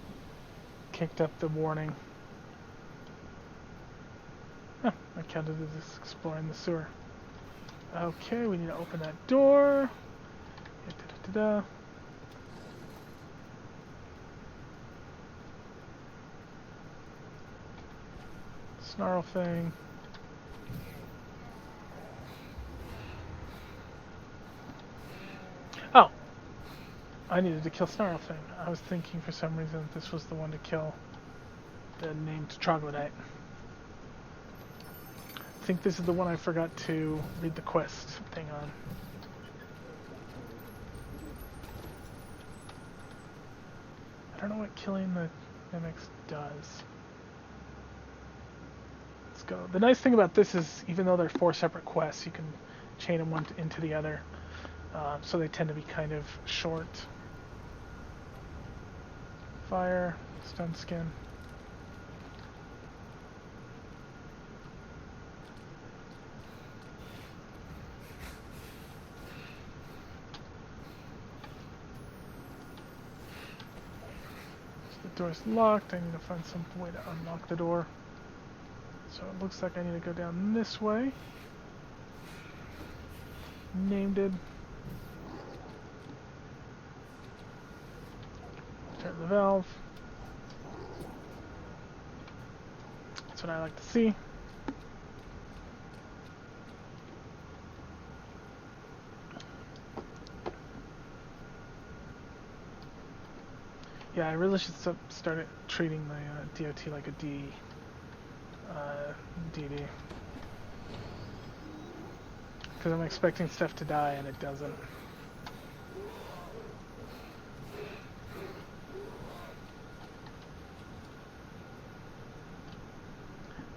kicked up the warning. Huh, I counted as exploring the sewer. Okay, we need to open that door. Da-da-da-da. Snarl thing. Oh! I needed to kill Snarl thing. I was thinking for some reason that this was the one to kill the named troglodyte. I think this is the one I forgot to read the quest thing on. I don't know what killing the mimics does. Let's go. The nice thing about this is, even though they're 4 separate quests, you can chain them one into the other. So they tend to be kind of short. Fire, stun skin. The door's locked. I need to find some way to unlock the door. So it looks like I need to go down this way. Named it. Turn the valve. That's what I like to see. Yeah, I really should start treating my DOT like a DD. Because I'm expecting stuff to die and it doesn't.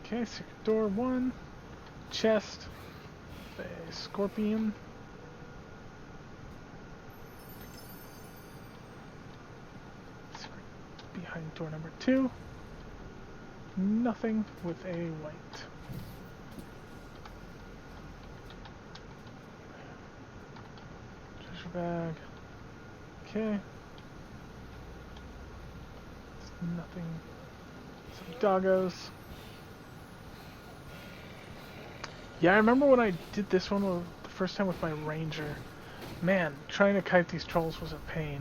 Okay, secret door 1. Chest. A scorpion. Behind door number 2. Nothing with a white. Treasure bag. Okay. Nothing. Some doggos. Yeah, I remember when I did this one the first time with my ranger. Man, trying to kite these trolls was a pain.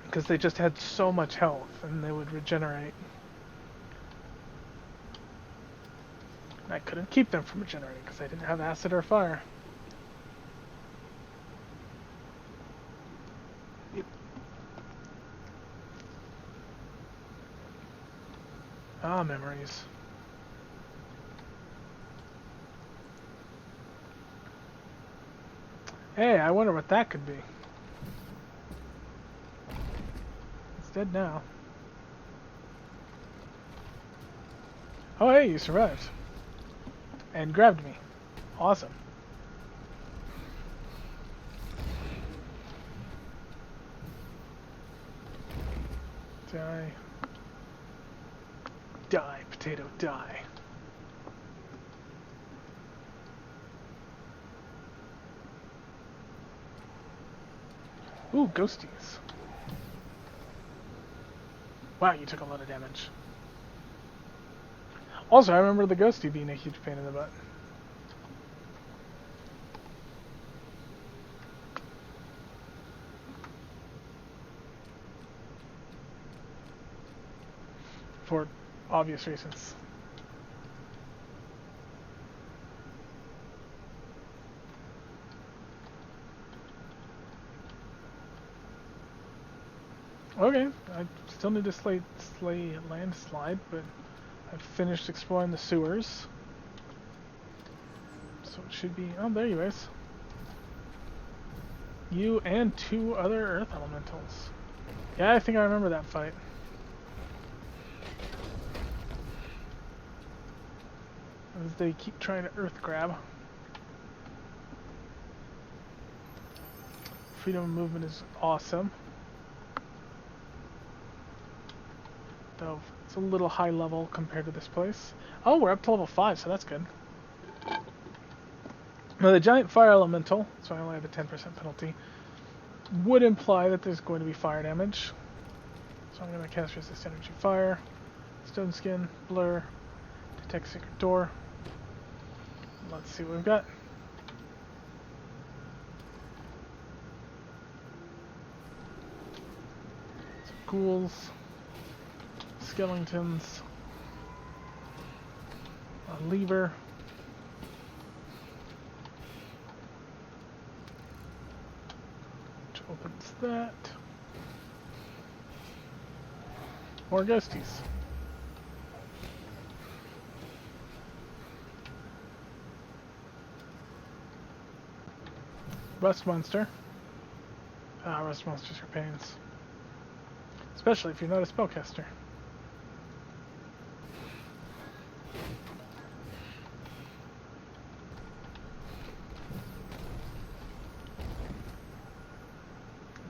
Because they just had so much health and they would regenerate. And I couldn't keep them from regenerating because I didn't have acid or fire. Ah, memories. Hey, I wonder what that could be. It's dead now. Oh, hey, you survived. And grabbed me. Awesome. Die. Die, potato, die. Ooh, ghosties. Wow, you took a lot of damage. Also, I remember the ghosty being a huge pain in the butt. For obvious reasons. Okay, I still need to slay landslide, but I've finished exploring the sewers. So it should be... Oh, there you is. You and 2 other earth elementals. Yeah, I think I remember that fight. As they keep trying to earth grab. Freedom of movement is awesome. Though it's a little high level compared to this place. Oh, we're up to level 5, so that's good. Now the giant fire elemental, so I only have a 10% penalty, would imply that there's going to be fire damage. So I'm going to cast resist energy fire, stone skin, blur, detect secret door. Let's see what we've got. Some ghouls, skeletons, a lever. Which opens that. More ghosties. Rust monster. Ah, rust monsters are pains. Especially if you're not a spellcaster.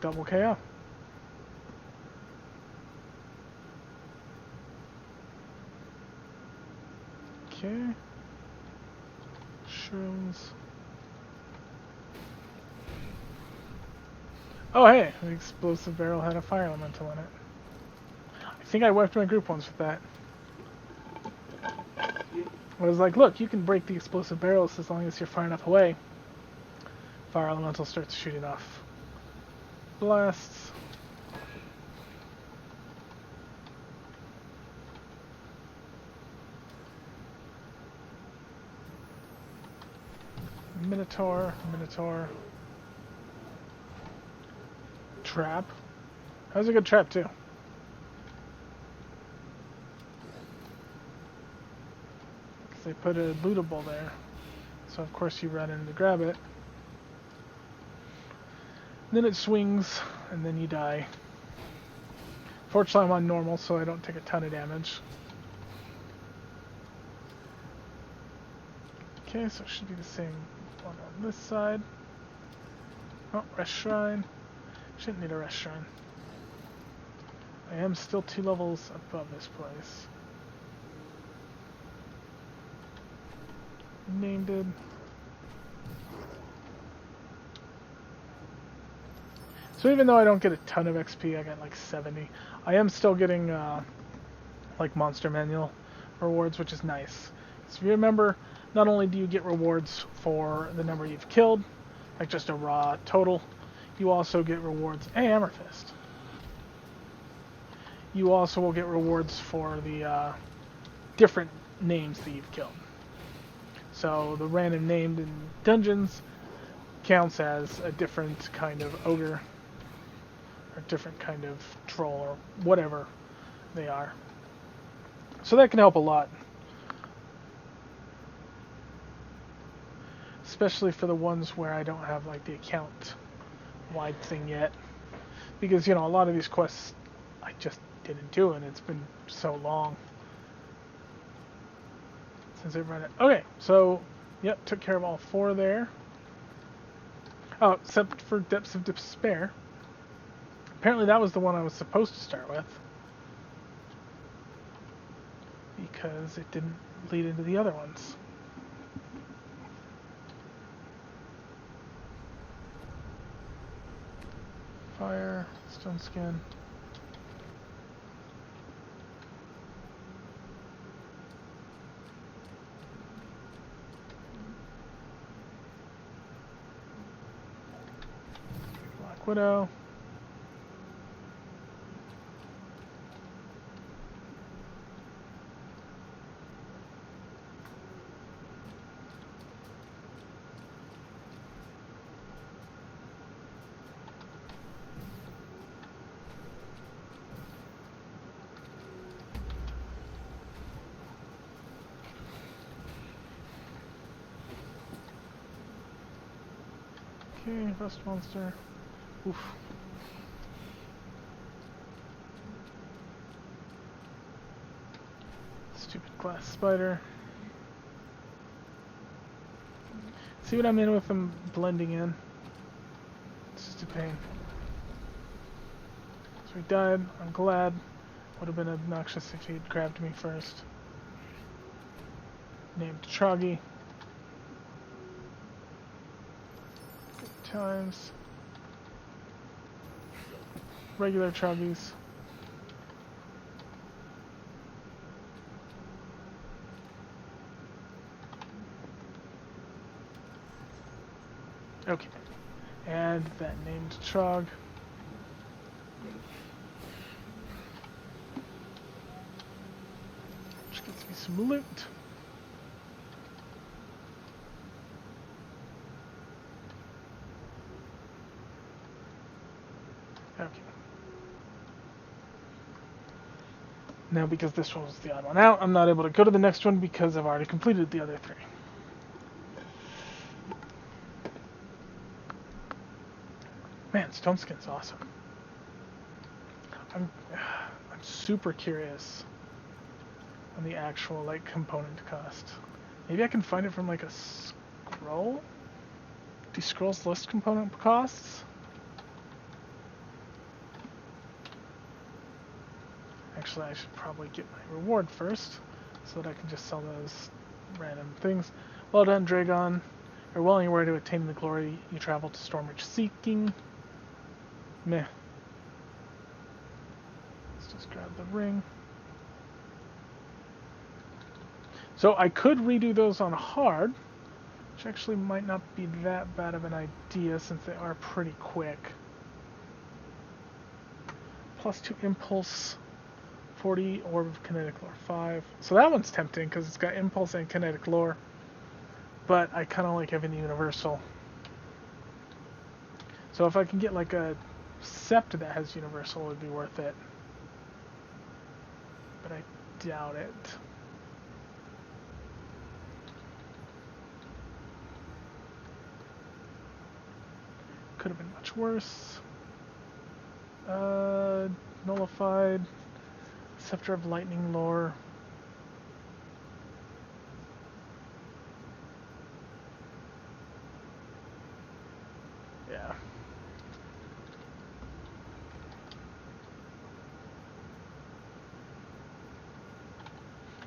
Double KO. Okay. Shrooms. Oh hey, the explosive barrel had a fire elemental in it. I think I wiped my group once with that. I was like, look, you can break the explosive barrels as long as you're far enough away. Fire elemental starts shooting off blasts. Minotaur. Trap. That was a good trap too. Because they put a lootable there. So of course you run in to grab it. Then it swings, and then you die. Fortunately I'm on normal, so I don't take a ton of damage. Okay, so it should be the same one on this side. Oh, rest shrine. Shouldn't need a rest shrine. I am still 2 levels above this place. Named it. So even though I don't get a ton of XP, I got like 70. I am still getting like monster manual rewards, which is nice. So if you remember, not only do you get rewards for the number you've killed, like just a raw total, you also get rewards. Hey, Amethyst. You also will get rewards for the different names that you've killed. So the random named in dungeons counts as a different kind of ogre, or different kind of troll, or whatever they are. So that can help a lot. Especially for the ones where I don't have like the account wide thing yet. Because, you know, a lot of these quests I just didn't do, and it's been so long since I've run it. Okay, so, yep, took care of all 4 there. Oh, except for Depths of Despair. Apparently that was the one I was supposed to start with. Because it didn't lead into the other ones. Fire, stone skin. Black Widow. Okay, rust monster. Oof. Stupid glass spider. See what I mean with them blending in? It's just Twisted Pain. So he died. I'm glad. Would have been obnoxious if he'd grabbed me first. Named Troggy. Good times. Regular Troggies. Okay. And that named Trog. Which gets me some loot. Okay. Now, because this one was the odd one out, I'm not able to go to the next one because I've already completed the other three. Man, Stone Skin's awesome. I'm super curious on the actual like component cost. Maybe I can find it from like a scroll? Do scrolls list component costs? Actually, I should probably get my reward first, so that I can just sell those random things. Well done, Dragon. You're well on your way to attaining the glory you travel to Stormreach seeking. Meh. Let's just grab the ring. So I could redo those on hard, which actually might not be that bad of an idea since they are pretty quick. +2 impulse, 40 orb of kinetic lore 5. So that one's tempting because it's got impulse and kinetic lore. But I kind of like having the universal. So if I can get like a Sept that has universal, it would be worth it. But I doubt it. Could have been much worse. Nullified. Scepter of Lightning lore. Yeah.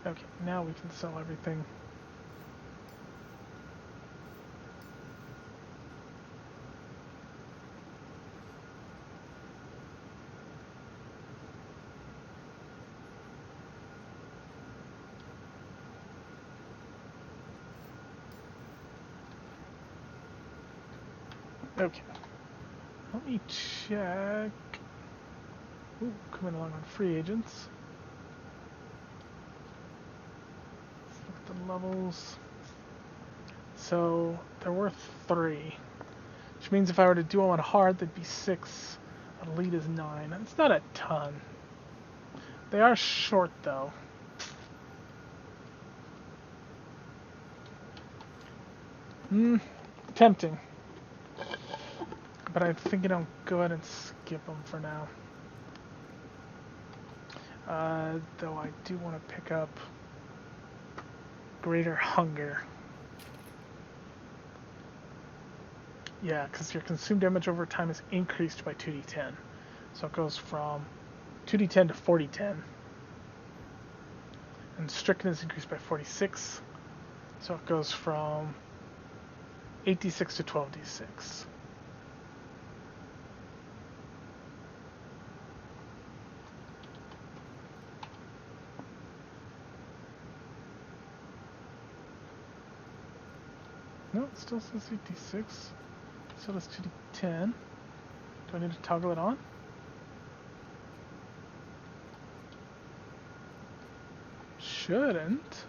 Okay, now we can sell everything. Okay. Let me check. Ooh, coming along on free agents. Let's look at the levels. So they're worth 3. Which means if I were to do them on hard, they'd be 6. Elite is 9. It's not a ton. They are short though. Tempting. But I'm thinking I'll go ahead and skip them for now. Though I do want to pick up Greater Hunger. Yeah, because your consumed damage over time is increased by 2d10. So it goes from 2d10 to 4010. And Stricken is increased by 46. So it goes from 8d6 to 12d6. No, it still says 8d6. So does 2d10. Do I need to toggle it on? Shouldn't.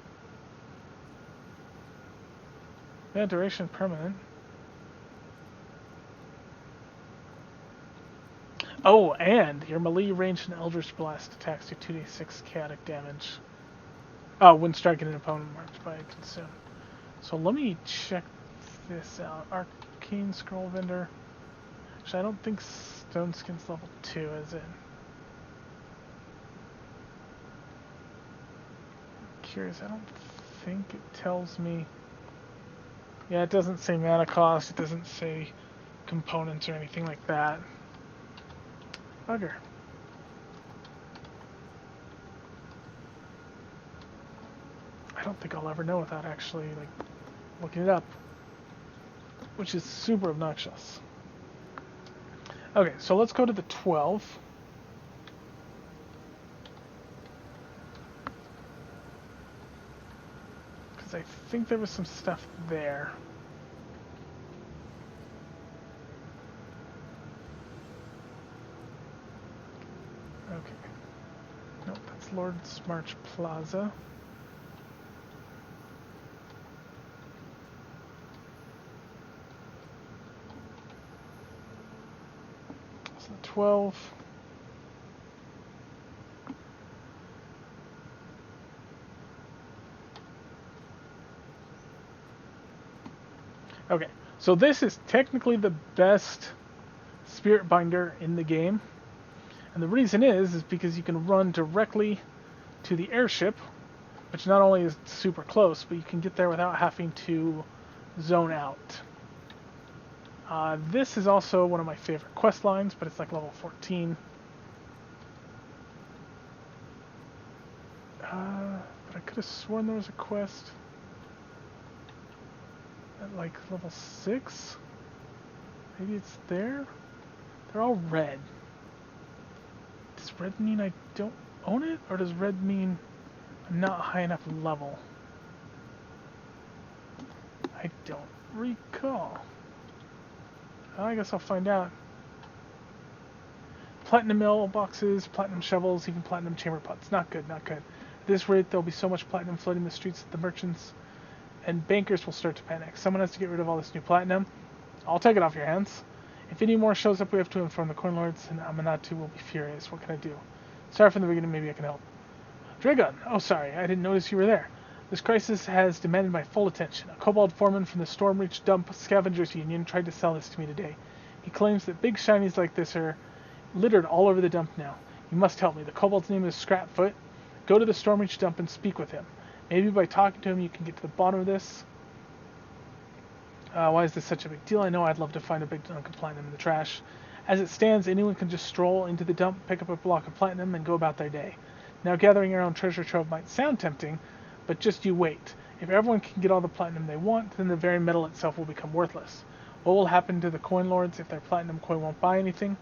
Yeah, duration permanent. Oh, and your melee ranged and Eldritch Blast attacks do 2d6 chaotic damage. Oh, when striking an opponent marked by a consume. So let me check this out. Arcane Scroll Vendor. Actually, I don't think Stone Skin's level 2, is it? I'm curious, I don't think it tells me. Yeah, it doesn't say mana cost, it doesn't say components or anything like that. Bugger. I don't think I'll ever know without actually like looking it up, which is super obnoxious. Okay, so let's go to the 12. Because I think there was some stuff there. Okay. Nope, that's Lord's March Plaza. So 12. Okay, so this is technically the best spirit binder in the game. And the reason is because you can run directly to the airship, which not only is super close, but you can get there without having to zone out. This is also one of my favorite quest lines, but it's like level 14. But I could have sworn there was a quest at like level 6. Maybe it's there? They're all red. Does red mean I don't own it? Or does red mean I'm not high enough level? I don't recall. I guess I'll find out. Platinum mailboxes, platinum shovels, even platinum chamber pots. Not good, not good. At this rate, there'll be so much platinum flooding the streets that the merchants and bankers will start to panic. Someone has to get rid of all this new platinum. I'll take it off your hands. If any more shows up, we have to inform the coin lords, and Amanatu will be furious. What can I do? Sorry from the beginning, maybe I can help. Dragon! Oh, sorry, I didn't notice you were there. This crisis has demanded my full attention. A kobold foreman from the Stormreach Dump Scavengers Union tried to sell this to me today. He claims that big shinies like this are littered all over the dump now. You must help me. The kobold's name is Scrapfoot. Go to the Stormreach Dump and speak with him. Maybe by talking to him you can get to the bottom of this. Why is this such a big deal? I know I'd love to find a big chunk of platinum in the trash. As it stands, anyone can just stroll into the dump, pick up a block of platinum, and go about their day. Now, gathering your own treasure trove might sound tempting, but just you wait. If everyone can get all the platinum they want, then the very metal itself will become worthless. What will happen to the coin lords if their platinum coin won't buy anything?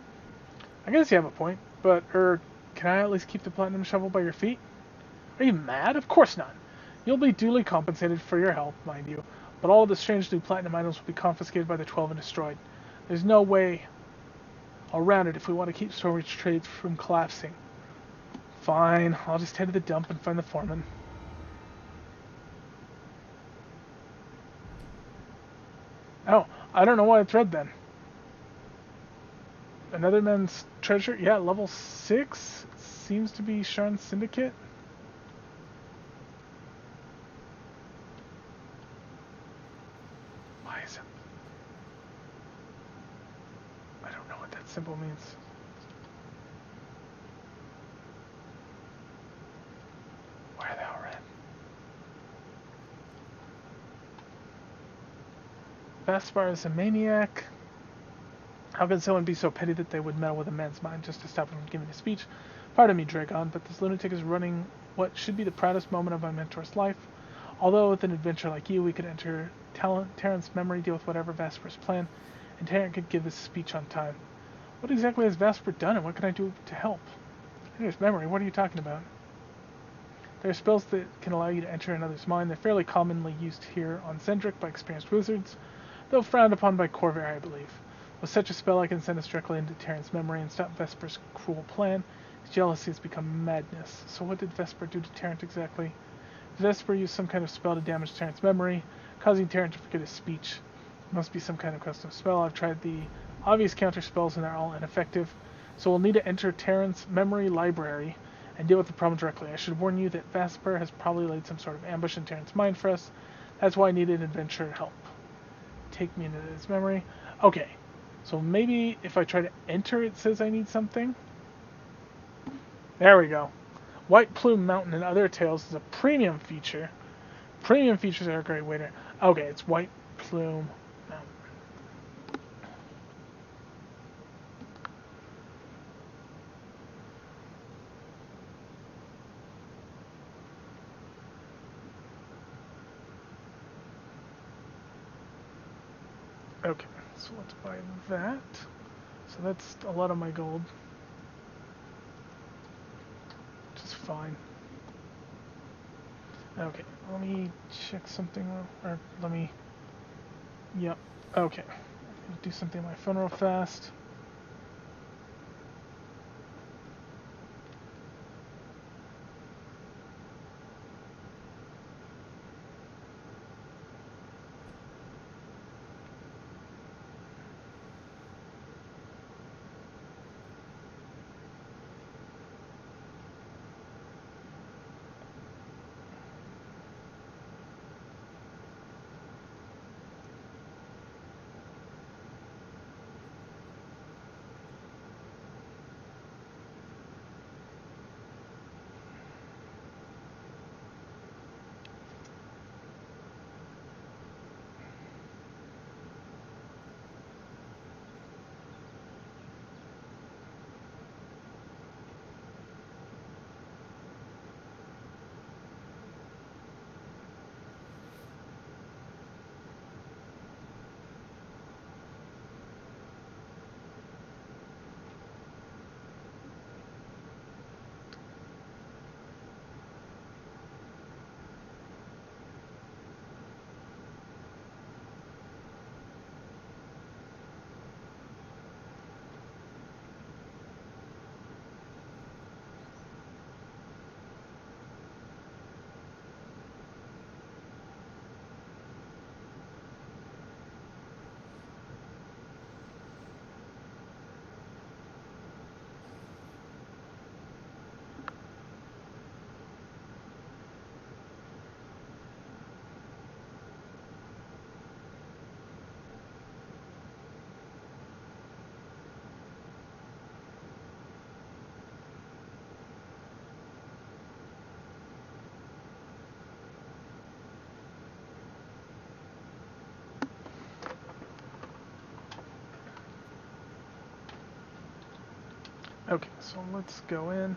I guess you have a point, but, can I at least keep the platinum shovel by your feet? Are you mad? Of course not. You'll be duly compensated for your help, mind you, but all of the strange new platinum items will be confiscated by the 12 and destroyed. There's no way around it if we want to keep Stormreach trades from collapsing. Fine, I'll just head to the dump and find the foreman. Oh, I don't know why it's red then. Another man's treasure? Yeah, level 6? Seems to be Sharn's Syndicate. Why is it? I don't know what that symbol means. Why are they all red? Vespar is a maniac. How can someone be so petty that they would meddle with a man's mind just to stop him from giving a speech? Pardon me, Dragon, but this lunatic is running what should be the proudest moment of my mentor's life. Although with an adventure like you, we could enter Terran's memory, deal with whatever Vesper's plan, and Terran could give his speech on time. What exactly has Vesper done, and what can I do to help? In his memory, what are you talking about? There are spells that can allow you to enter another's mind. They're fairly commonly used here on Zendrick by experienced wizards, though frowned upon by Corvair, I believe. With such a spell, I can send us directly into Terran's memory and stop Vesper's cruel plan. His jealousy has become madness. So what did Vesper do to Terran exactly? Vesper used some kind of spell to damage Terran's memory, causing Terran to forget his speech. It must be some kind of custom spell. I've tried the obvious counter spells and they're all ineffective. So we'll need to enter Terran's memory library and deal with the problem directly. I should warn you that Vesper has probably laid some sort of ambush in Terran's mind for us. That's why I needed adventure help. Take me into his memory. Okay. So maybe if I try to enter, it says I need something. There we go. White Plume Mountain and Other Tales is a premium feature. Premium features are a great way to... Okay, it's White Plume Mountain. Okay, so let's buy that. So that's a lot of my gold, which is fine. Okay, let me check something, or let me, yep, okay. Do something on my phone real fast. Okay, so let's go in.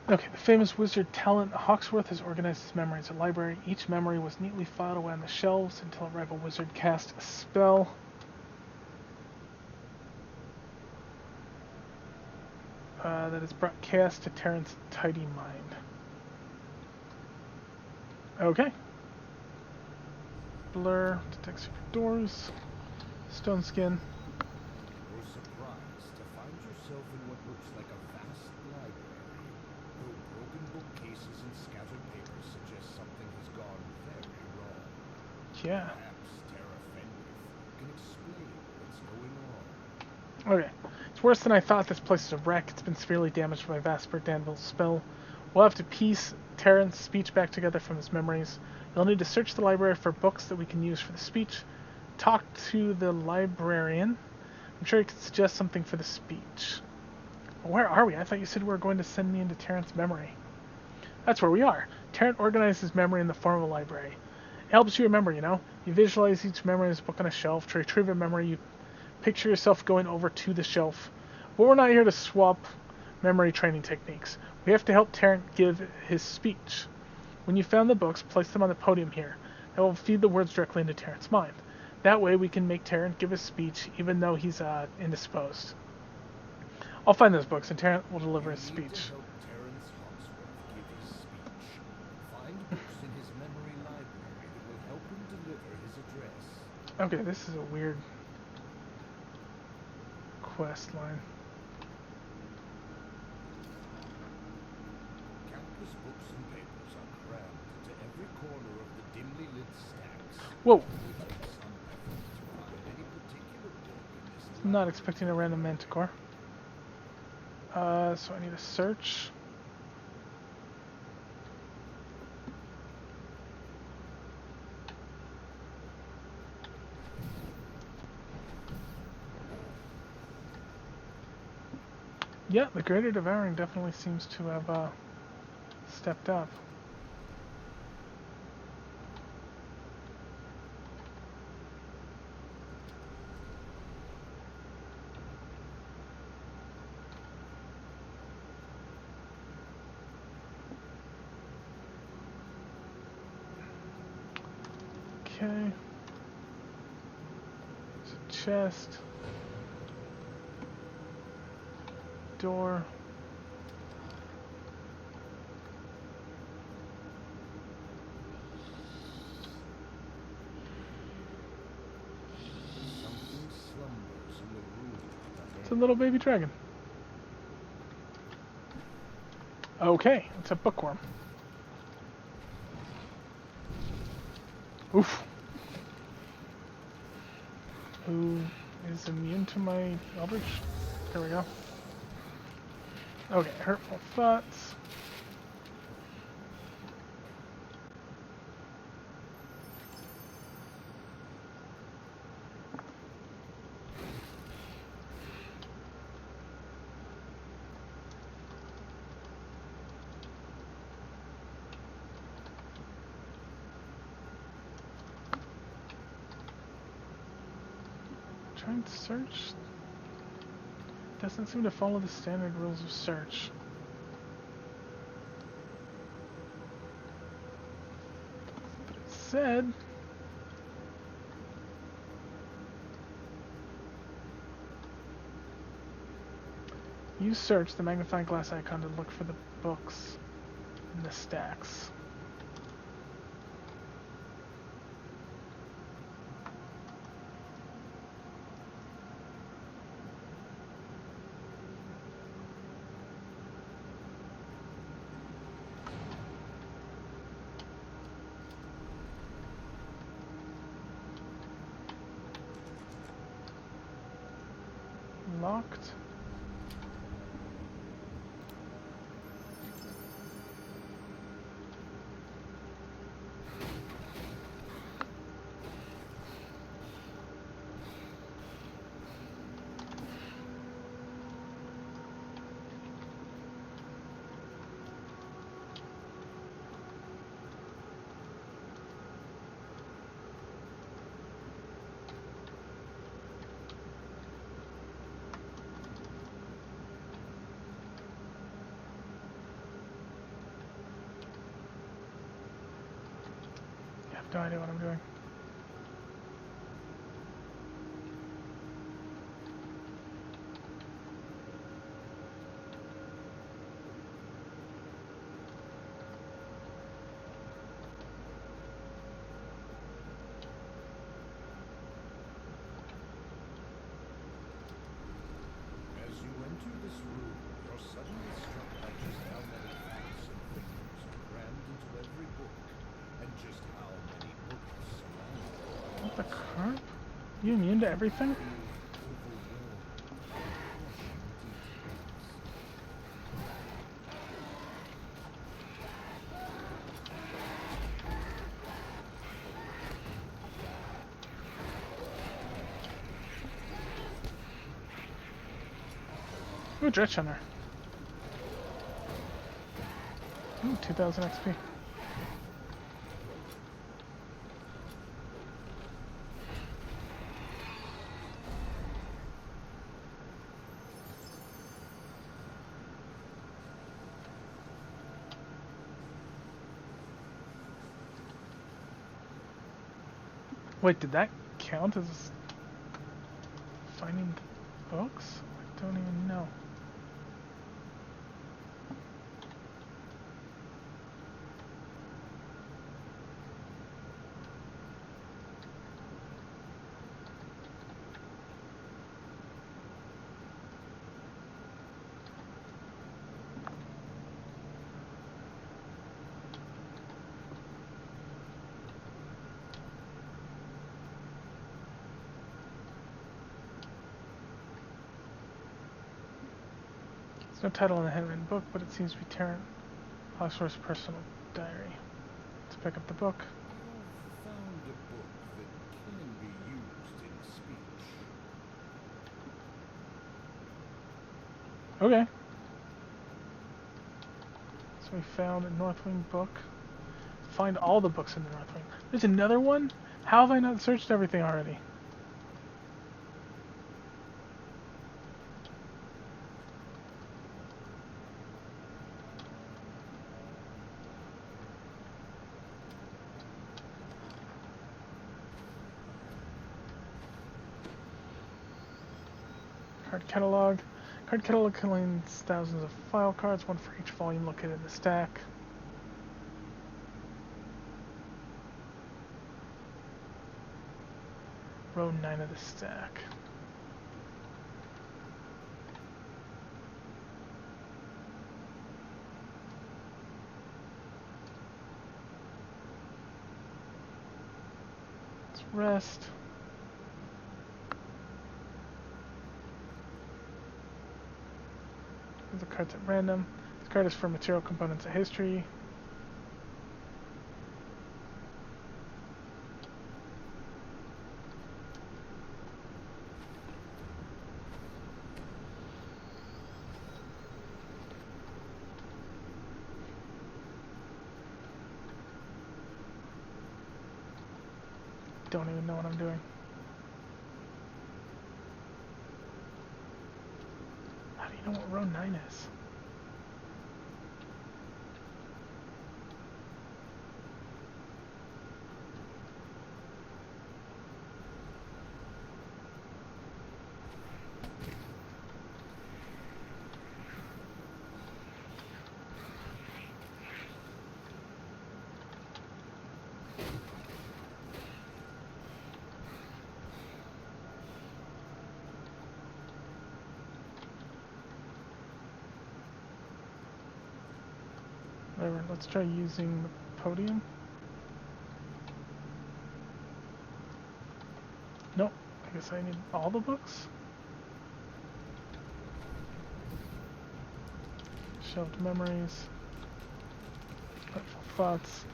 Okay, the famous wizard Talent Hawksworth has organized his memories at a library. Each memory was neatly filed away on the shelves until a rival wizard cast a spell. That has brought chaos to Terran's tidy mind. Okay. Blur, detect secret doors, stone skin. You're surprised to find yourself in what looks like a vast library, though broken bookcases and scattered papers suggest something has gone very wrong. Yeah. Perhaps Terra Fenrith can explain what's going on. Okay. It's worse than I thought. This place is a wreck. It's been severely damaged by Vasper Danville's spell. We'll have to piece Terran's speech back together from his memories. You'll need to search the library for books that we can use for the speech. Talk to the librarian. I'm sure he could suggest something for the speech. But where are we? I thought you said we were going to send me into Terran's memory. That's where we are. Terran organized his memory in the form of a library. It helps you remember, you know? You visualize each memory as a book on a shelf. To retrieve a memory, you picture yourself going over to the shelf. But we're not here to swap memory training techniques. We have to help Terran give his speech. When you found the books, place them on the podium here. That will feed the words directly into Terran's mind. That way we can make Terran give his speech even though he's indisposed. I'll find those books and Terran will deliver his You need speech. to help Terrence Hawksworth give his speech. Find books in his memory library that will help him deliver his address. Okay, this is a weird quest line. Countless books and papers are crammed into every corner of the dimly lit stacks. Whoa! It will take some effort to find any particular book in this Not library. expecting a random manticore. So I need a search. Yeah, the Greater Devouring definitely seems to have stepped up. Okay. There's a chest. Door. Something slumbers in the room It's a ahead. little baby dragon. Okay, it's a bookworm. Oof. Who is immune to my eldritch? There we go. Okay, hurtful thoughts. Trying to search. Doesn't seem to follow the standard rules of search. But it said. Use search, the magnifying glass icon, to look for the books in the stacks. Locked. I have no idea what I'm doing. As you enter this room, you're suddenly struck by just how many facts and figures are crammed into every book, and just how many books surround you. What the crap? You immune to everything? Feel overwhelmed by crushing details. Ooh, Dretch Hunter. Ooh, 2000 XP. Wait, did that count as finding books? I don't even know. There's no title in the handwritten book, but it seems to be Terran Hawksworth's personal diary. Let's pick up the book. You've found a book that can be used in speech. Okay. So we found a Northwing book. Find all the books in the Northwing. There's another one? How have I not searched everything already? Card catalog. Card catalog contains thousands of file cards, one for each volume located in the stack. Row 9 of the stack. Let's rest. The cards at random. This card is for material components of history. Don't even know what I'm doing. How do you know what row 9 is? Whatever, let's try using the podium. Nope, I guess I need all the books. Shelved memories. Hurtful thoughts.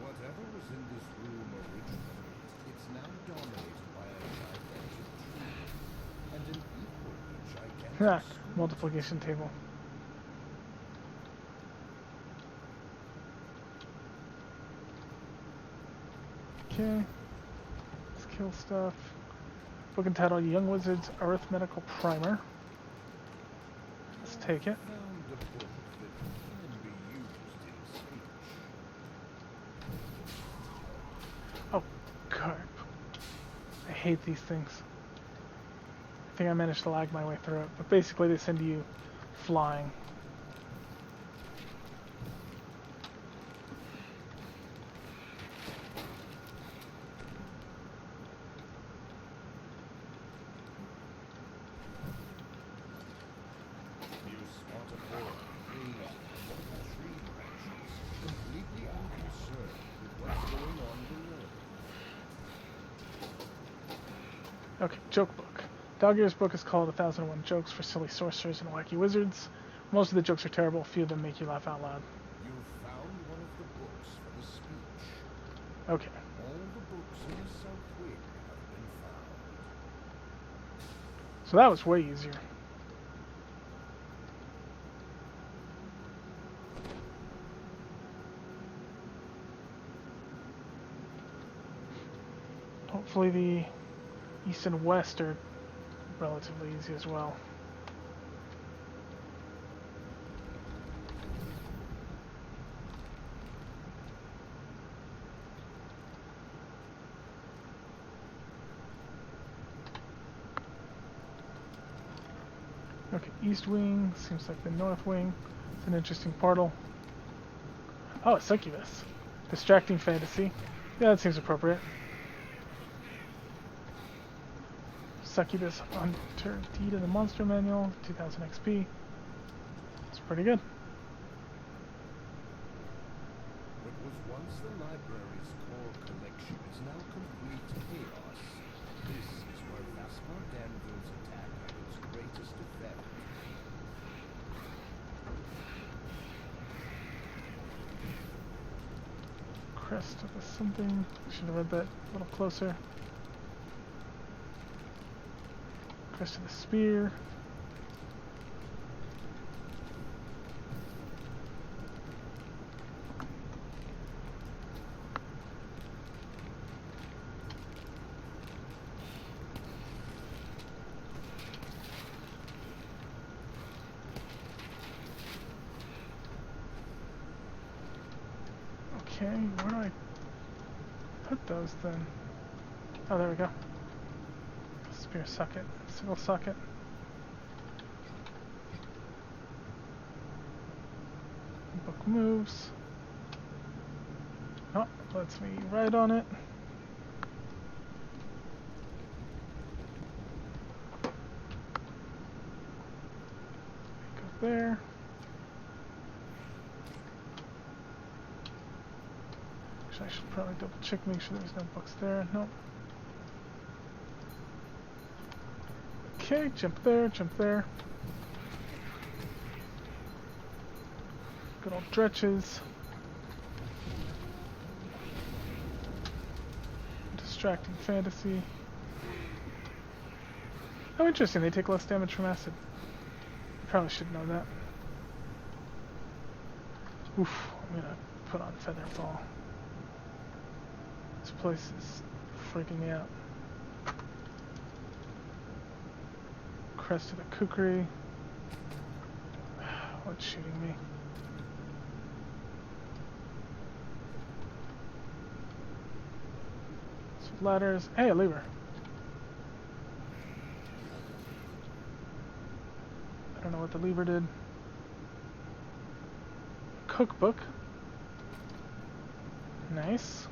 Whatever was in this room originally, it's now dominated by a gigantic tree and an equally gigantic school. Multiplication table. Okay. Let's kill stuff. Book entitled Young Wizard's Arithmetical Primer. Let's take it. Found a book that can be used in speech. Oh, carp. I hate these things. I think I managed to lag my way through it, but basically they send you flying. You spot a boy raised on tree branches, completely unconcerned with what's going on below. Okay, joke book. Dalgier's book is called 1001 Jokes for Silly Sorcerers and Wacky Wizards. Most of the jokes are terrible, few of them make you laugh out loud. You found one of the books for the speech. Okay. All the books in the South Wing have been found. So that was way easier. Hopefully the east and west are relatively easy as well. Okay, east wing seems like the north wing. It's an interesting portal. Oh, a succubus. Distracting fantasy. Yeah, that seems appropriate. Succubus Hunter Deed in the Monster Manual, 2000 XP. It's pretty good. What was once the library's core collection is now complete chaos. This is where Vaspar Danville's attack had its greatest effect. Crest of the something. Should have read that a little closer. Crest of the spear. Okay, where do I put those then? Oh, there we go. Spear socket, single socket. Book moves. Oh, lets me write on it. Go there. Actually, I should probably double check, make sure there's no books there. Nope. Okay, jump there, jump there. Good old dretches. Distracting fantasy. Oh, interesting, they take less damage from acid. Probably should know that. Oof, I'm gonna put on Feather Fall. This place is freaking me out. Crest of the Kukri. What's shooting me? Some ladders. Hey, a lever. I don't know what the lever did. Cookbook. Nice.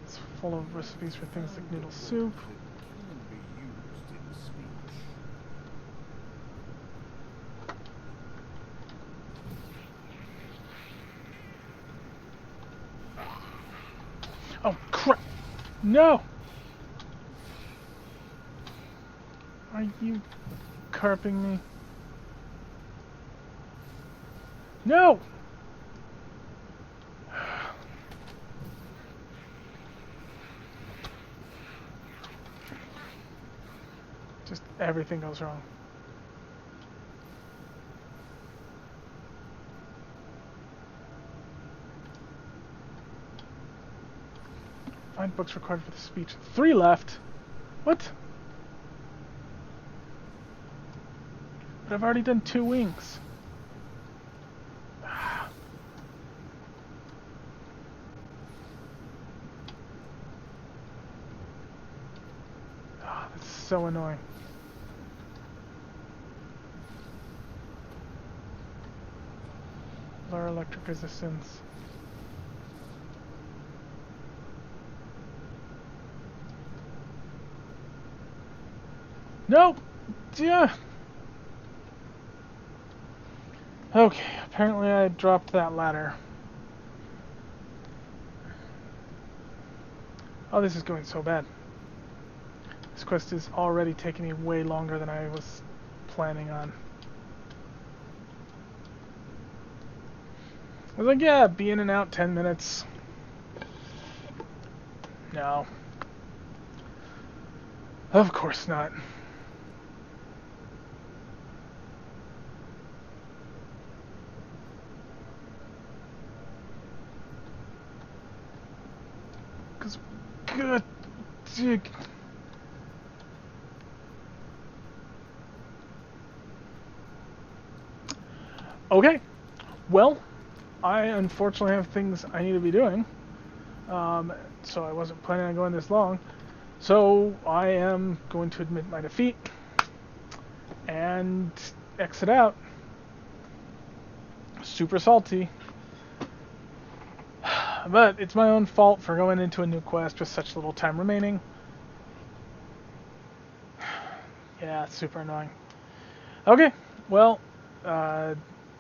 It's full of recipes for things like noodle soup. Can be used in speech. Oh, crap! No! Are you carping me? No! Just everything goes wrong. Find books required for the speech. 3 left? What? But I've already done 2 wings. Ah, that's so annoying. Lower electric resistance. Nope! Yeah. Okay, apparently I dropped that ladder. Oh, this is going so bad. This quest is already taking me way longer than I was planning on. I was like, yeah, be in and out 10 minutes. No. Of course not. Because, good dig. Okay. Well, I unfortunately have things I need to be doing. So I wasn't planning on going this long. So I am going to admit my defeat and exit out. Super salty. But it's my own fault for going into a new quest with such little time remaining. Yeah, it's super annoying. Okay, well,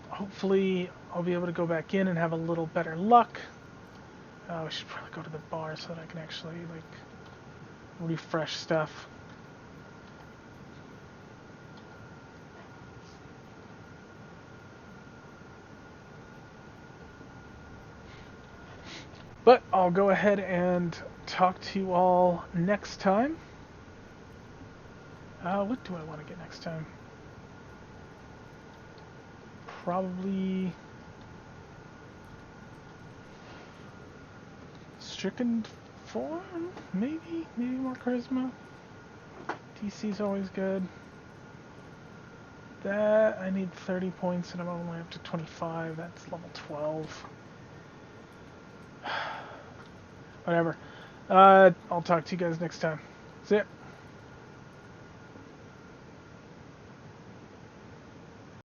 hopefully I'll be able to go back in and have a little better luck. We should probably go to the bar so that I can actually, like, refresh stuff. But I'll go ahead and talk to you all next time. What do I want to get next time? Probably Stricken form? Maybe more charisma. DC's always good. That I need 30 points and I'm only up to 25. That's level 12. Whatever. I'll talk to you guys next time. See ya.